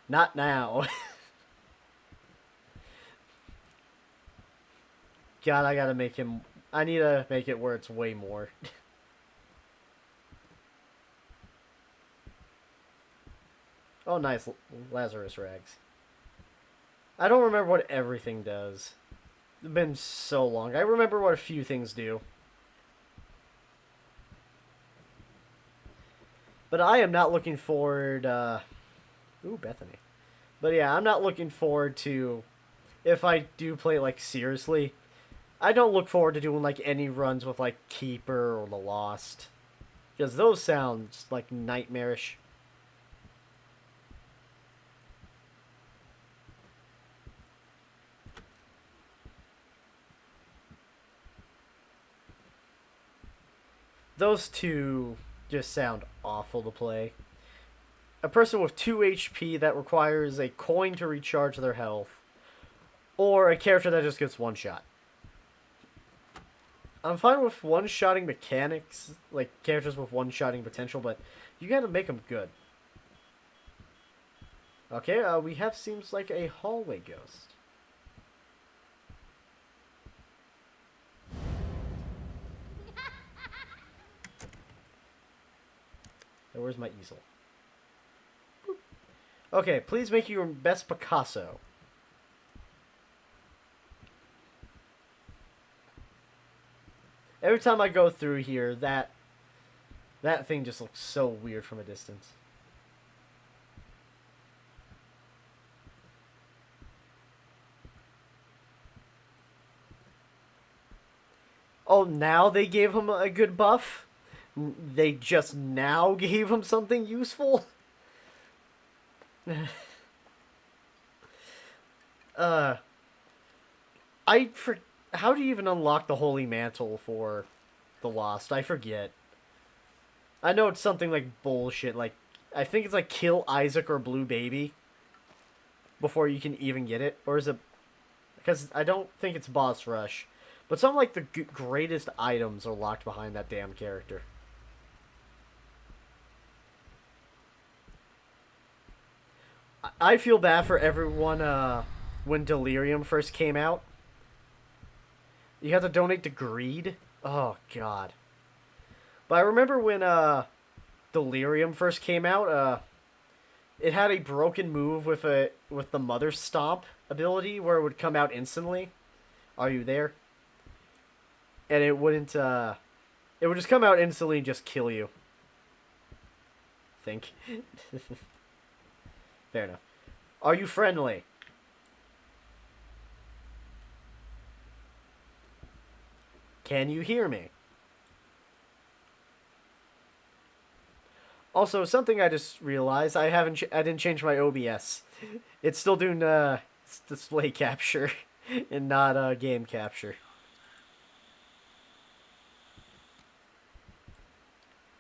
Not now. God, I gotta make him... I need to make it where it's way more. Oh, nice. Lazarus rags. I don't remember what everything does. It's been so long. I remember what a few things do. But I am not looking forward... Ooh, Bethany. But yeah, I'm not looking forward to... If I do play, like, seriously, I don't look forward to doing like any runs with like Keeper or the Lost, because those sound like nightmarish. Those two just sound awful to play. A person with 2 HP that requires a coin to recharge their health, or a character that just gets one shot. I'm fine with one-shotting mechanics, like characters with one-shotting potential, but you gotta make them good. Okay, we have seems like a hallway ghost. Now, where's my easel? Boop. Okay, please make your best Picasso. Every time I go through here, that thing just looks so weird from a distance. Oh, now they gave him a good buff? They just now gave him something useful? uh, I for how do you even unlock the Holy Mantle for the Lost? I forget. I know it's something like bullshit. Like I think it's like kill Isaac or Blue Baby before you can even get it, or is it? Because I don't think it's boss rush, but some like the greatest items are locked behind that damn character. I feel bad for everyone. When Delirium first came out, you had to donate to Greed. Oh God. But I remember when Delirium first came out, it had a broken move with the Mother Stomp ability where it would come out instantly. Are you there? And it wouldn't it would just come out instantly and just kill you. Think. Fair enough. Are you friendly? Can you hear me? Also, something I just realized, I didn't change my OBS. It's still doing display capture and not game capture.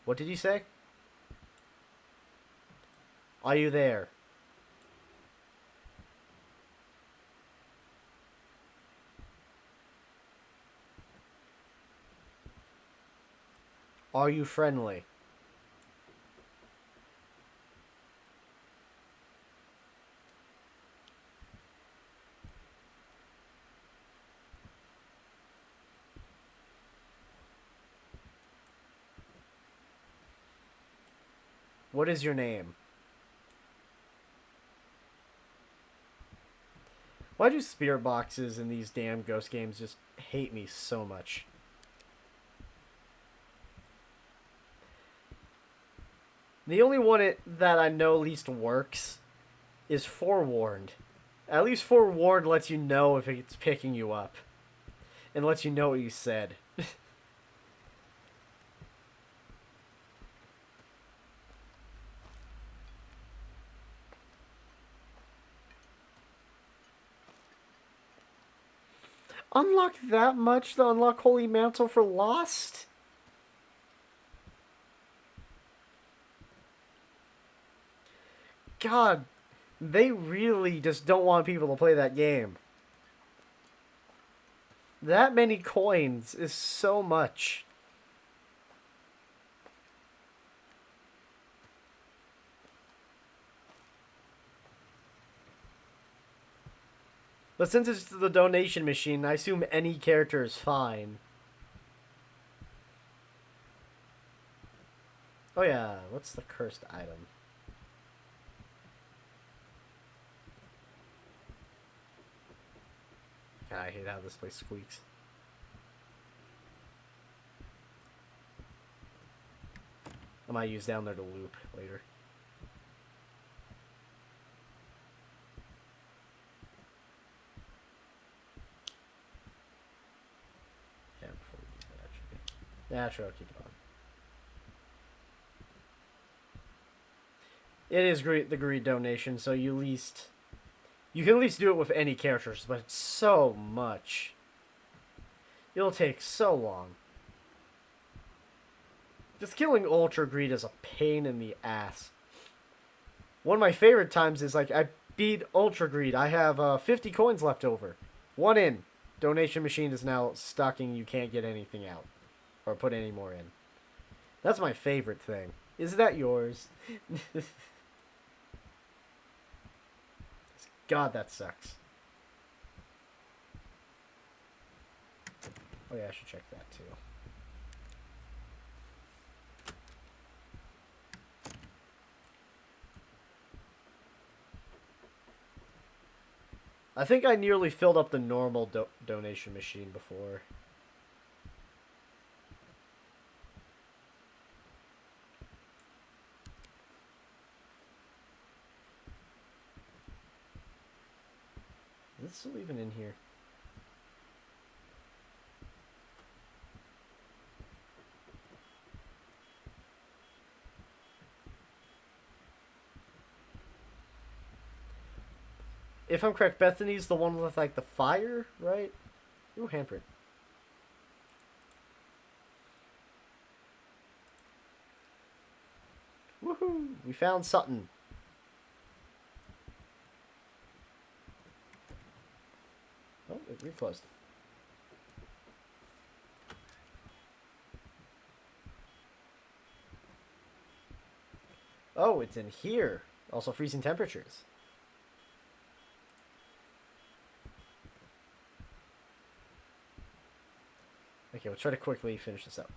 What did you say? Are you there? Are you friendly? What is your name? Why do spirit boxes in these damn ghost games just hate me so much? The only one that I know least works is Forewarned. At least Forewarned lets you know if it's picking you up. And lets you know what you said. Unlock that much to unlock Holy Mantle for Lost? God, they really just don't want people to play that game. That many coins is so much. But since it's the donation machine, I assume any character is fine. Oh yeah, what's the cursed item? God, I hate how this place squeaks. I might use down there to loop later. Nah, sure, I'll keep it on. It is great, the greed donation, so you can at least do it with any characters, but it's so much. It'll take so long. Just killing Ultra Greed is a pain in the ass. One of my favorite times is like I beat Ultra Greed. I have 50 coins left over. One in. Donation machine is now stocking. You can't get anything out or put any more in. That's my favorite thing. Is that yours? God, that sucks. Oh yeah, I should check that too. I think I nearly filled up the normal donation machine before. Is it still even in here? If I'm correct, Bethany's the one with like the fire, right? Ooh, handprint. Woohoo! We found something. Oh, it reclosed. Oh, it's in here. Also freezing temperatures. Okay, we'll try to quickly finish this up.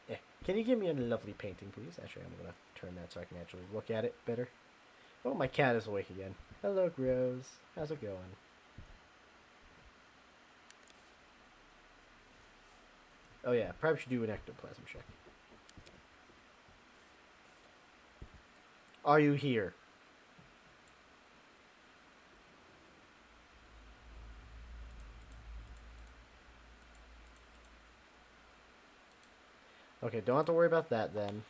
Yeah. Can you give me a lovely painting, please? Actually, I'm going to turn that so I can actually look at it better. Oh, my cat is awake again. Hello, Rose. How's it going? Oh, yeah. Probably should do an ectoplasm check. Are you here? Okay, don't have to worry about that then.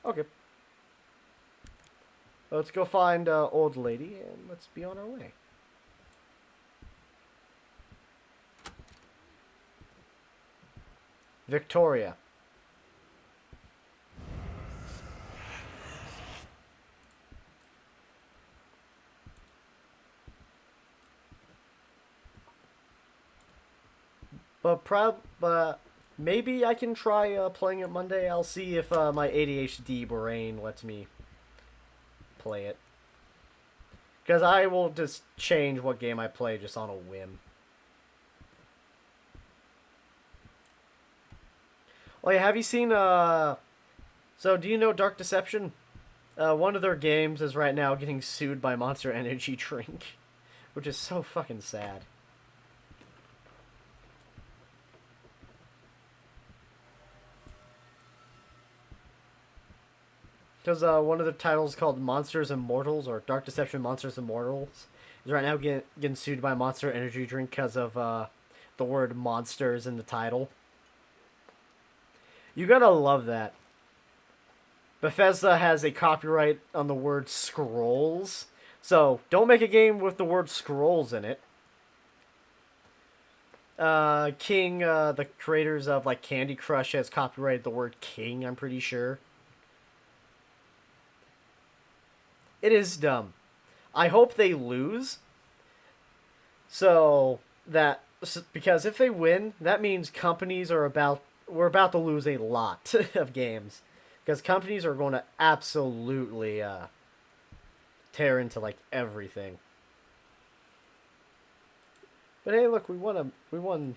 Okay. Let's go find old lady and let's be on our way. Victoria. But maybe I can try playing it Monday. I'll see if my ADHD brain lets me play it. Because I will just change what game I play just on a whim. Oh yeah, have you seen so do you know Dark Deception? One of their games is right now getting sued by Monster Energy Drink, which is so fucking sad. Because one of the titles called Monsters Immortals or Dark Deception Monsters Immortals is right now getting sued by Monster Energy Drink because of the word monsters in the title. You gotta love that. Bethesda has a copyright on the word scrolls, so don't make a game with the word scrolls in it. King, the creators of like Candy Crush, has copyrighted the word king. I'm pretty sure. It is dumb. I hope they lose. So that because if they win, that means we're about to lose a lot of games because companies are going to absolutely tear into like everything. But hey, look, we won.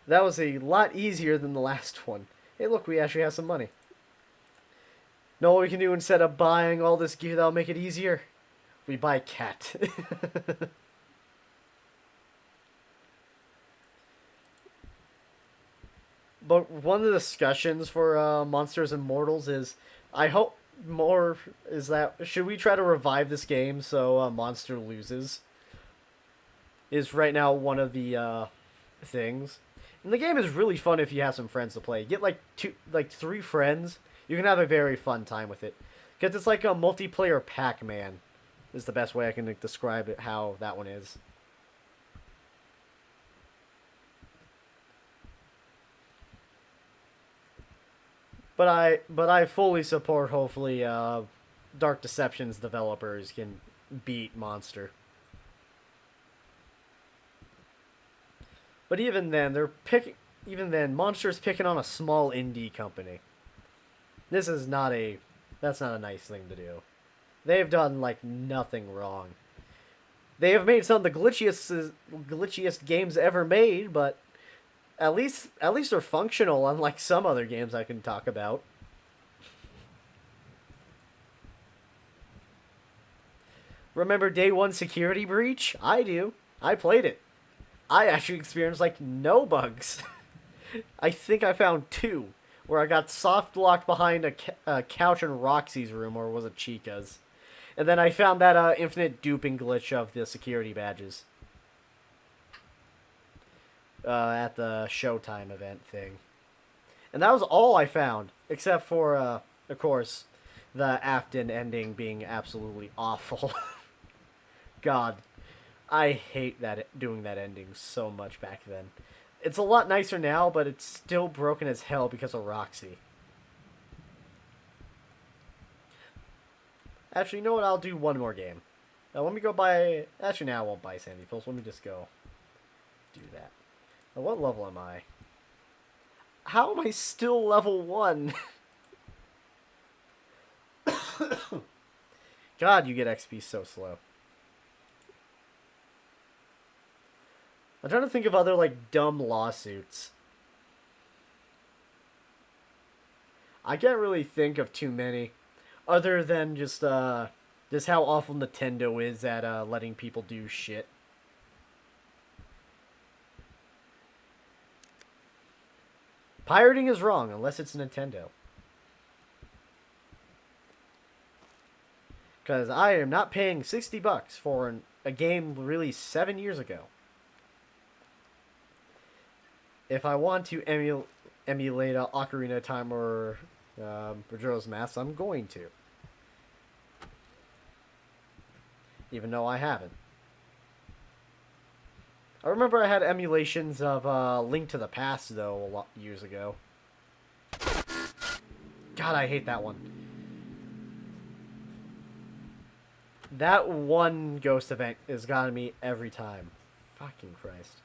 That was a lot easier than the last one. Hey, look, we actually have some money. Know what we can do instead of buying all this gear that'll make it easier? We buy a cat. But one of the discussions for Monsters Immortals is, I hope more is that should we try to revive this game so Monster loses? Is right now one of the things. And the game is really fun if you have some friends to play. Get like three friends. You can have a very fun time with it. Because it's like a multiplayer Pac-Man is the best way I can describe it, how that one is. But I fully support hopefully Dark Deception's developers can beat Monster. But even then, Monster's picking on a small indie company. This is not a that's not a nice thing to do. They've done like nothing wrong. They have made some of the glitchiest games ever made, but at least they're functional, unlike some other games I can talk about. Remember Day One Security Breach? I do. I played it. I actually experienced like no bugs. I think I found two where I got soft locked behind a couch in Roxy's room, or was it Chica's? And then I found that infinite duping glitch of the security badges at the Showtime event thing. And that was all I found, except for, of course, the Afton ending being absolutely awful. God, I hate doing that ending so much back then. It's a lot nicer now, but it's still broken as hell because of Roxy. Actually, you know what? I'll do one more game. Let me go buy. Actually, now I won't buy Sandy Pills. Let me just go do that. Now, what level am I? How am I still level 1? God, you get XP so slow. I'm trying to think of other, like, dumb lawsuits. I can't really think of too many. Other than just how awful Nintendo is at letting people do shit. Pirating is wrong unless it's Nintendo. Because I am not paying $60 for a game released 7 years ago. If I want to emulate Ocarina of Time or Majora's Mask, I'm going to. Even though I haven't. I remember I had emulations of Link to the Past, though, a lot years ago. God, I hate that one. That one ghost event has gotten me every time. Fucking Christ.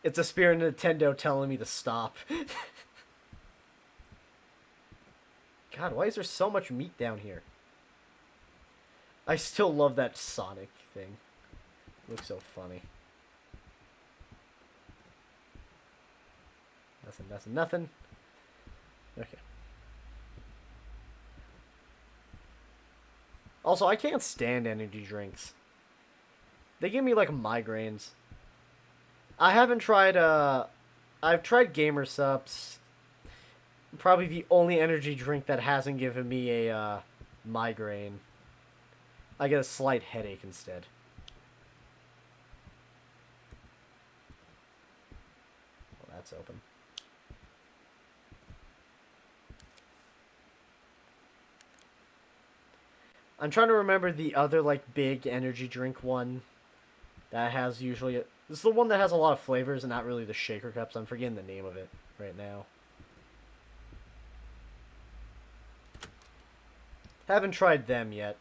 It's a spirit of Nintendo telling me to stop. God, why is there so much meat down here? I still love that Sonic thing. It looks so funny. Nothing. Okay. Also, I can't stand energy drinks. They give me, like, migraines. I haven't tried, I've tried Gamer Supps. Probably the only energy drink that hasn't given me a, migraine. I get a slight headache instead. Well, that's open. I'm trying to remember the other, like, big energy drink one that has usually... This is the one that has a lot of flavors and not really the shaker cups. I'm forgetting the name of it right now. Haven't tried them yet.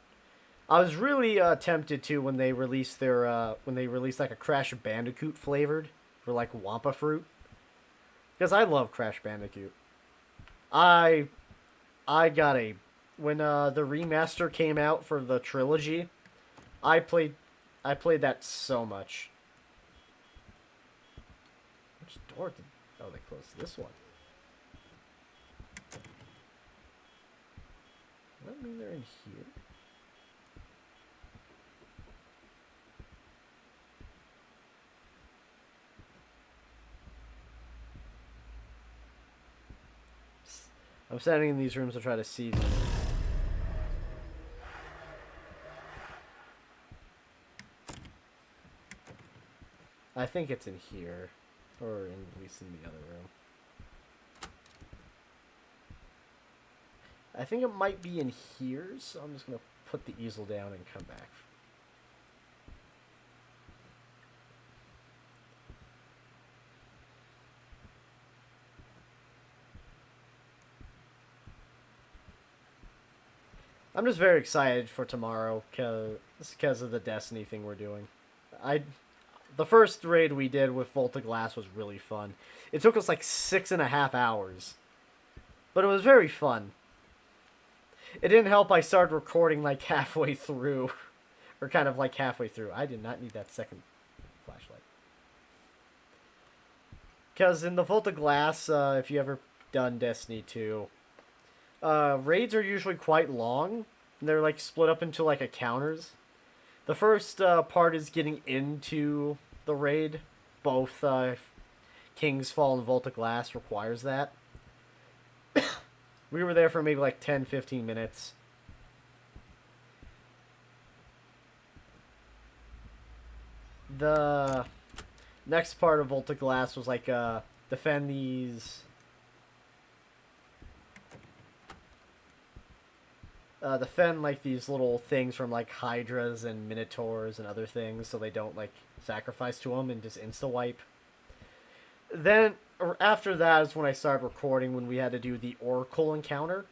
I was really tempted to when they released like a Crash Bandicoot flavored for like Wampa fruit, because I love Crash Bandicoot. I I got a when the remaster came out for the trilogy. I played I played that so much. Which door did... Oh, they closed this one. Does that mean they're in here? I'm standing in these rooms to try to see them. I think it's in here. Or at least in the other room. I think it might be in here, so I'm just going to put the easel down and come back. I'm just very excited for tomorrow because of the Destiny thing we're doing. The first raid we did with Volta Glass was really fun. It took us like 6.5 hours, but it was very fun. It didn't help I started recording like halfway through, or kind of like halfway through. I did not need that second flashlight. Because in the Volta Glass, if you ever done Destiny 2, raids are usually quite long. They're like split up into like encounters. The first part is getting into the raid. Both King's Fall and Volta Glass requires that. We were there for maybe like 10-15 minutes. The next part of Volta Glass was like defend these defend like these little things from like hydras and minotaurs and other things, so they don't like sacrifice to them and just insta wipe. Then after that is when I started recording, when we had to do the Oracle encounter.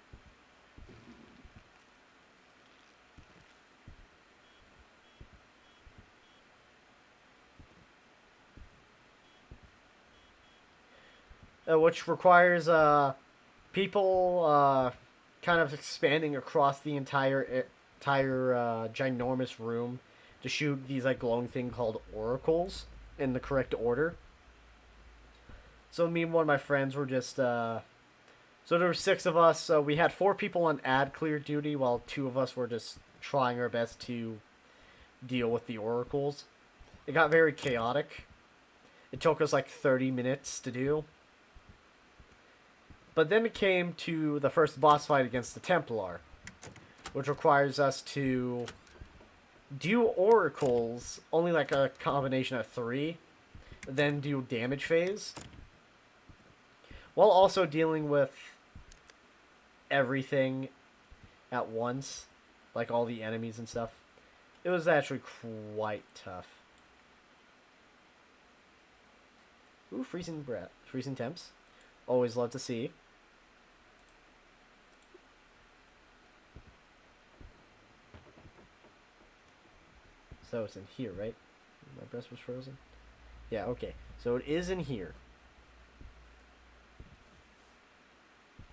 Which requires people kind of expanding across the entire ginormous room to shoot these like glowing thing called oracles in the correct order. So me and one of my friends were just so there were 6 of us. So we had 4 people on ad clear duty, while 2 of us were just trying our best to deal with the oracles. It got very chaotic. It took us like 30 minutes to do. But then it came to the first boss fight against the Templar, which requires us to do oracles, only like a combination of 3, then do damage phase, while also dealing with everything at once, like all the enemies and stuff. It was actually quite tough. Ooh, freezing temps. Always love to see. So it's in here, right? My breast was frozen. Yeah, okay. So it is in here.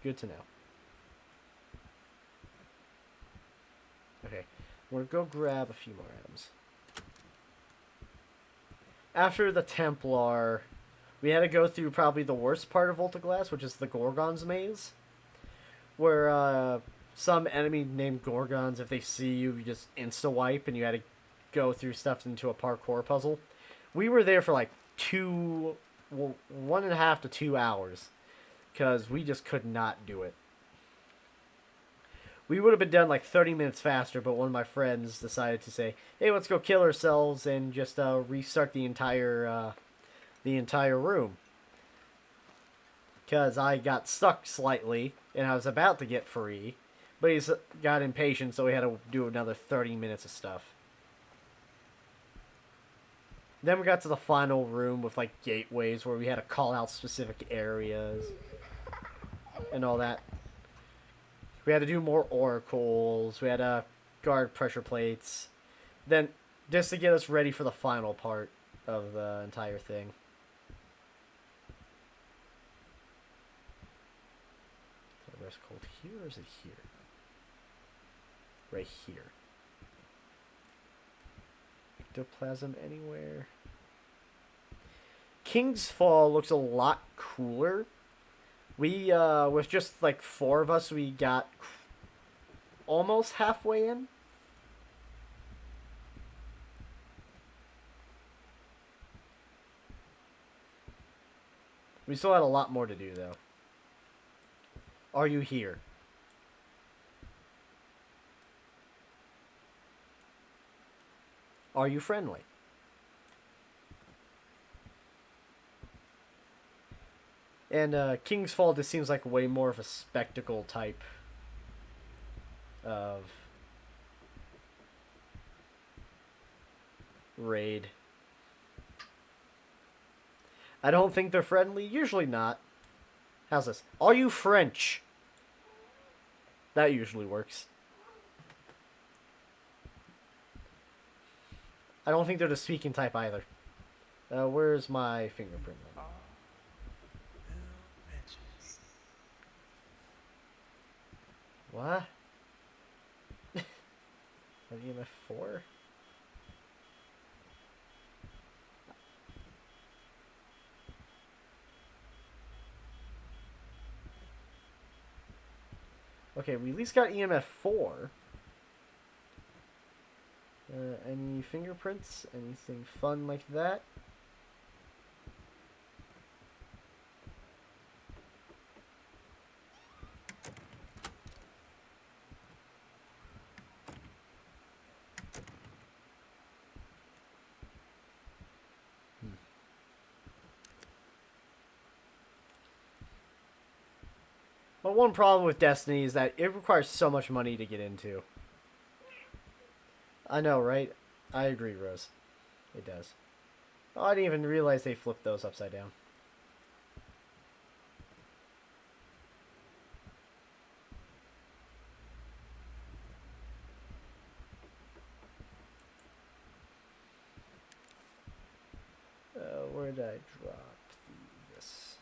Good to know. Okay, we're gonna go grab a few more items. After the Templar, we had to go through probably the worst part of Volta Glass, which is the Gorgon's Maze, where some enemy named Gorgons, if they see you, you just insta-wipe, and you had to go through stuff into a parkour puzzle. We were there for like 1.5 to 2 hours, because we just could not do it. We would have been done like 30 minutes faster, but one of my friends decided to say, "Hey, let's go kill ourselves and just restart the entire room." Because I got stuck slightly, and I was about to get free, but he got impatient, so we had to do another 30 minutes of stuff. Then we got to the final room with like gateways where we had to call out specific areas and all that. We had to do more oracles. We had to guard pressure plates. Then, just to get us ready for the final part of the entire thing. Is the rest cold here, or is it here? Right here. Ectoplasm anywhere. King's Fall looks a lot cooler. We, with just like 4 of us, we got almost halfway in. We still had a lot more to do, though. Are you here? Are you friendly? And King's Fall just seems like way more of a spectacle type of raid. I don't think they're friendly. Usually not. How's this? Are you French? That usually works. I don't think they're the speaking type either. Where's my fingerprint? Adventures. What? An EMF 4? Okay, we at least got EMF 4. Any fingerprints? Anything fun like that? But one problem with Destiny is that it requires so much money to get into. I know, right? I agree, Rose. It does. Oh, I didn't even realize they flipped those upside down. Where did I drop this?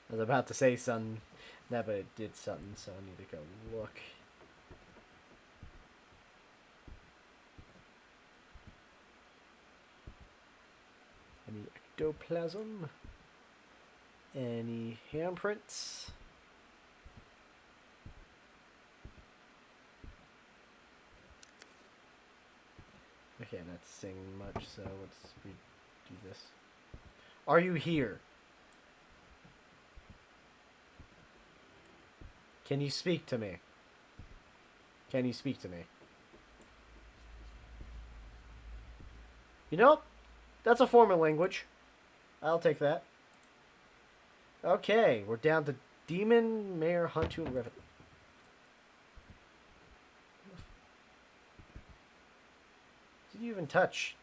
I was about to say something, but it did something, so I need to go look. Any ectoplasm? Any handprints? Okay, not saying much, so let's redo this. Are you here? Can you speak to me? Can you speak to me? You know, that's a form of language. I'll take that. Okay, we're down to Demon, Mayor, Huntu, and Revenant. Did you even touch?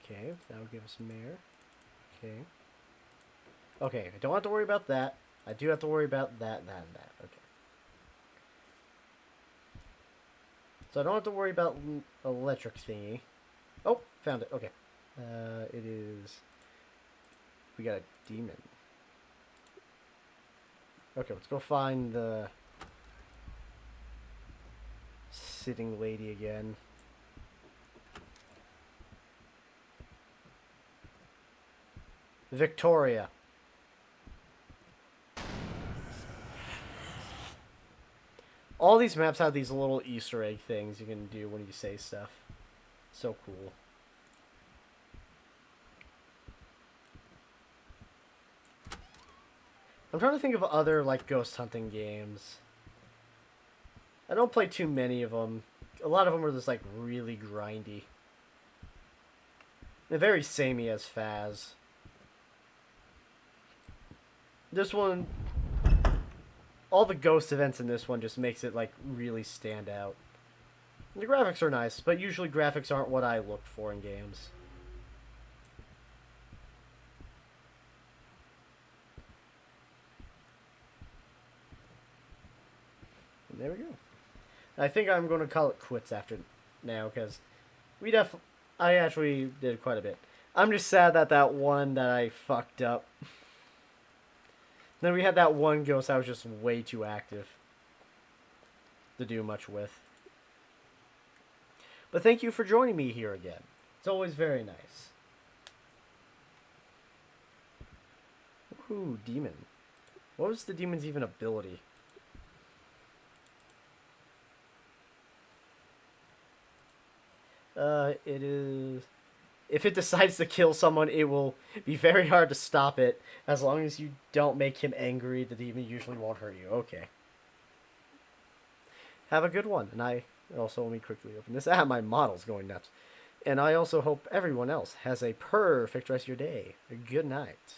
Okay, that'll give us Mayor. Okay. Okay, I don't have to worry about that. I do have to worry about that, and that. Okay. So I don't have to worry about electric thingy. Oh, found it. Okay. It is... We got a demon. Okay, let's go find the... sitting lady again. Victoria. All these maps have these little Easter egg things you can do when you say stuff. So cool. I'm trying to think of other, like, ghost hunting games. I don't play too many of them. A lot of them are just, like, really grindy. They're very samey as Faz. This one... All the ghost events in this one just makes it, like, really stand out. The graphics are nice, but usually graphics aren't what I look for in games. there we go. I think I'm going to call it quits after now, because I actually did quite a bit. I'm just sad that that one that I fucked up. Then we had that one ghost I was just way too active to do much with. But thank you for joining me here again. It's always very nice. Ooh, demon. What was the demon's even ability? It is... If it decides to kill someone, it will be very hard to stop it. As long as you don't make him angry, the demon usually won't hurt you. Okay. Have a good one. And I also, let me quickly open this. Ah, my model's going nuts. And I also hope everyone else has a perfect rest of your day. Good night.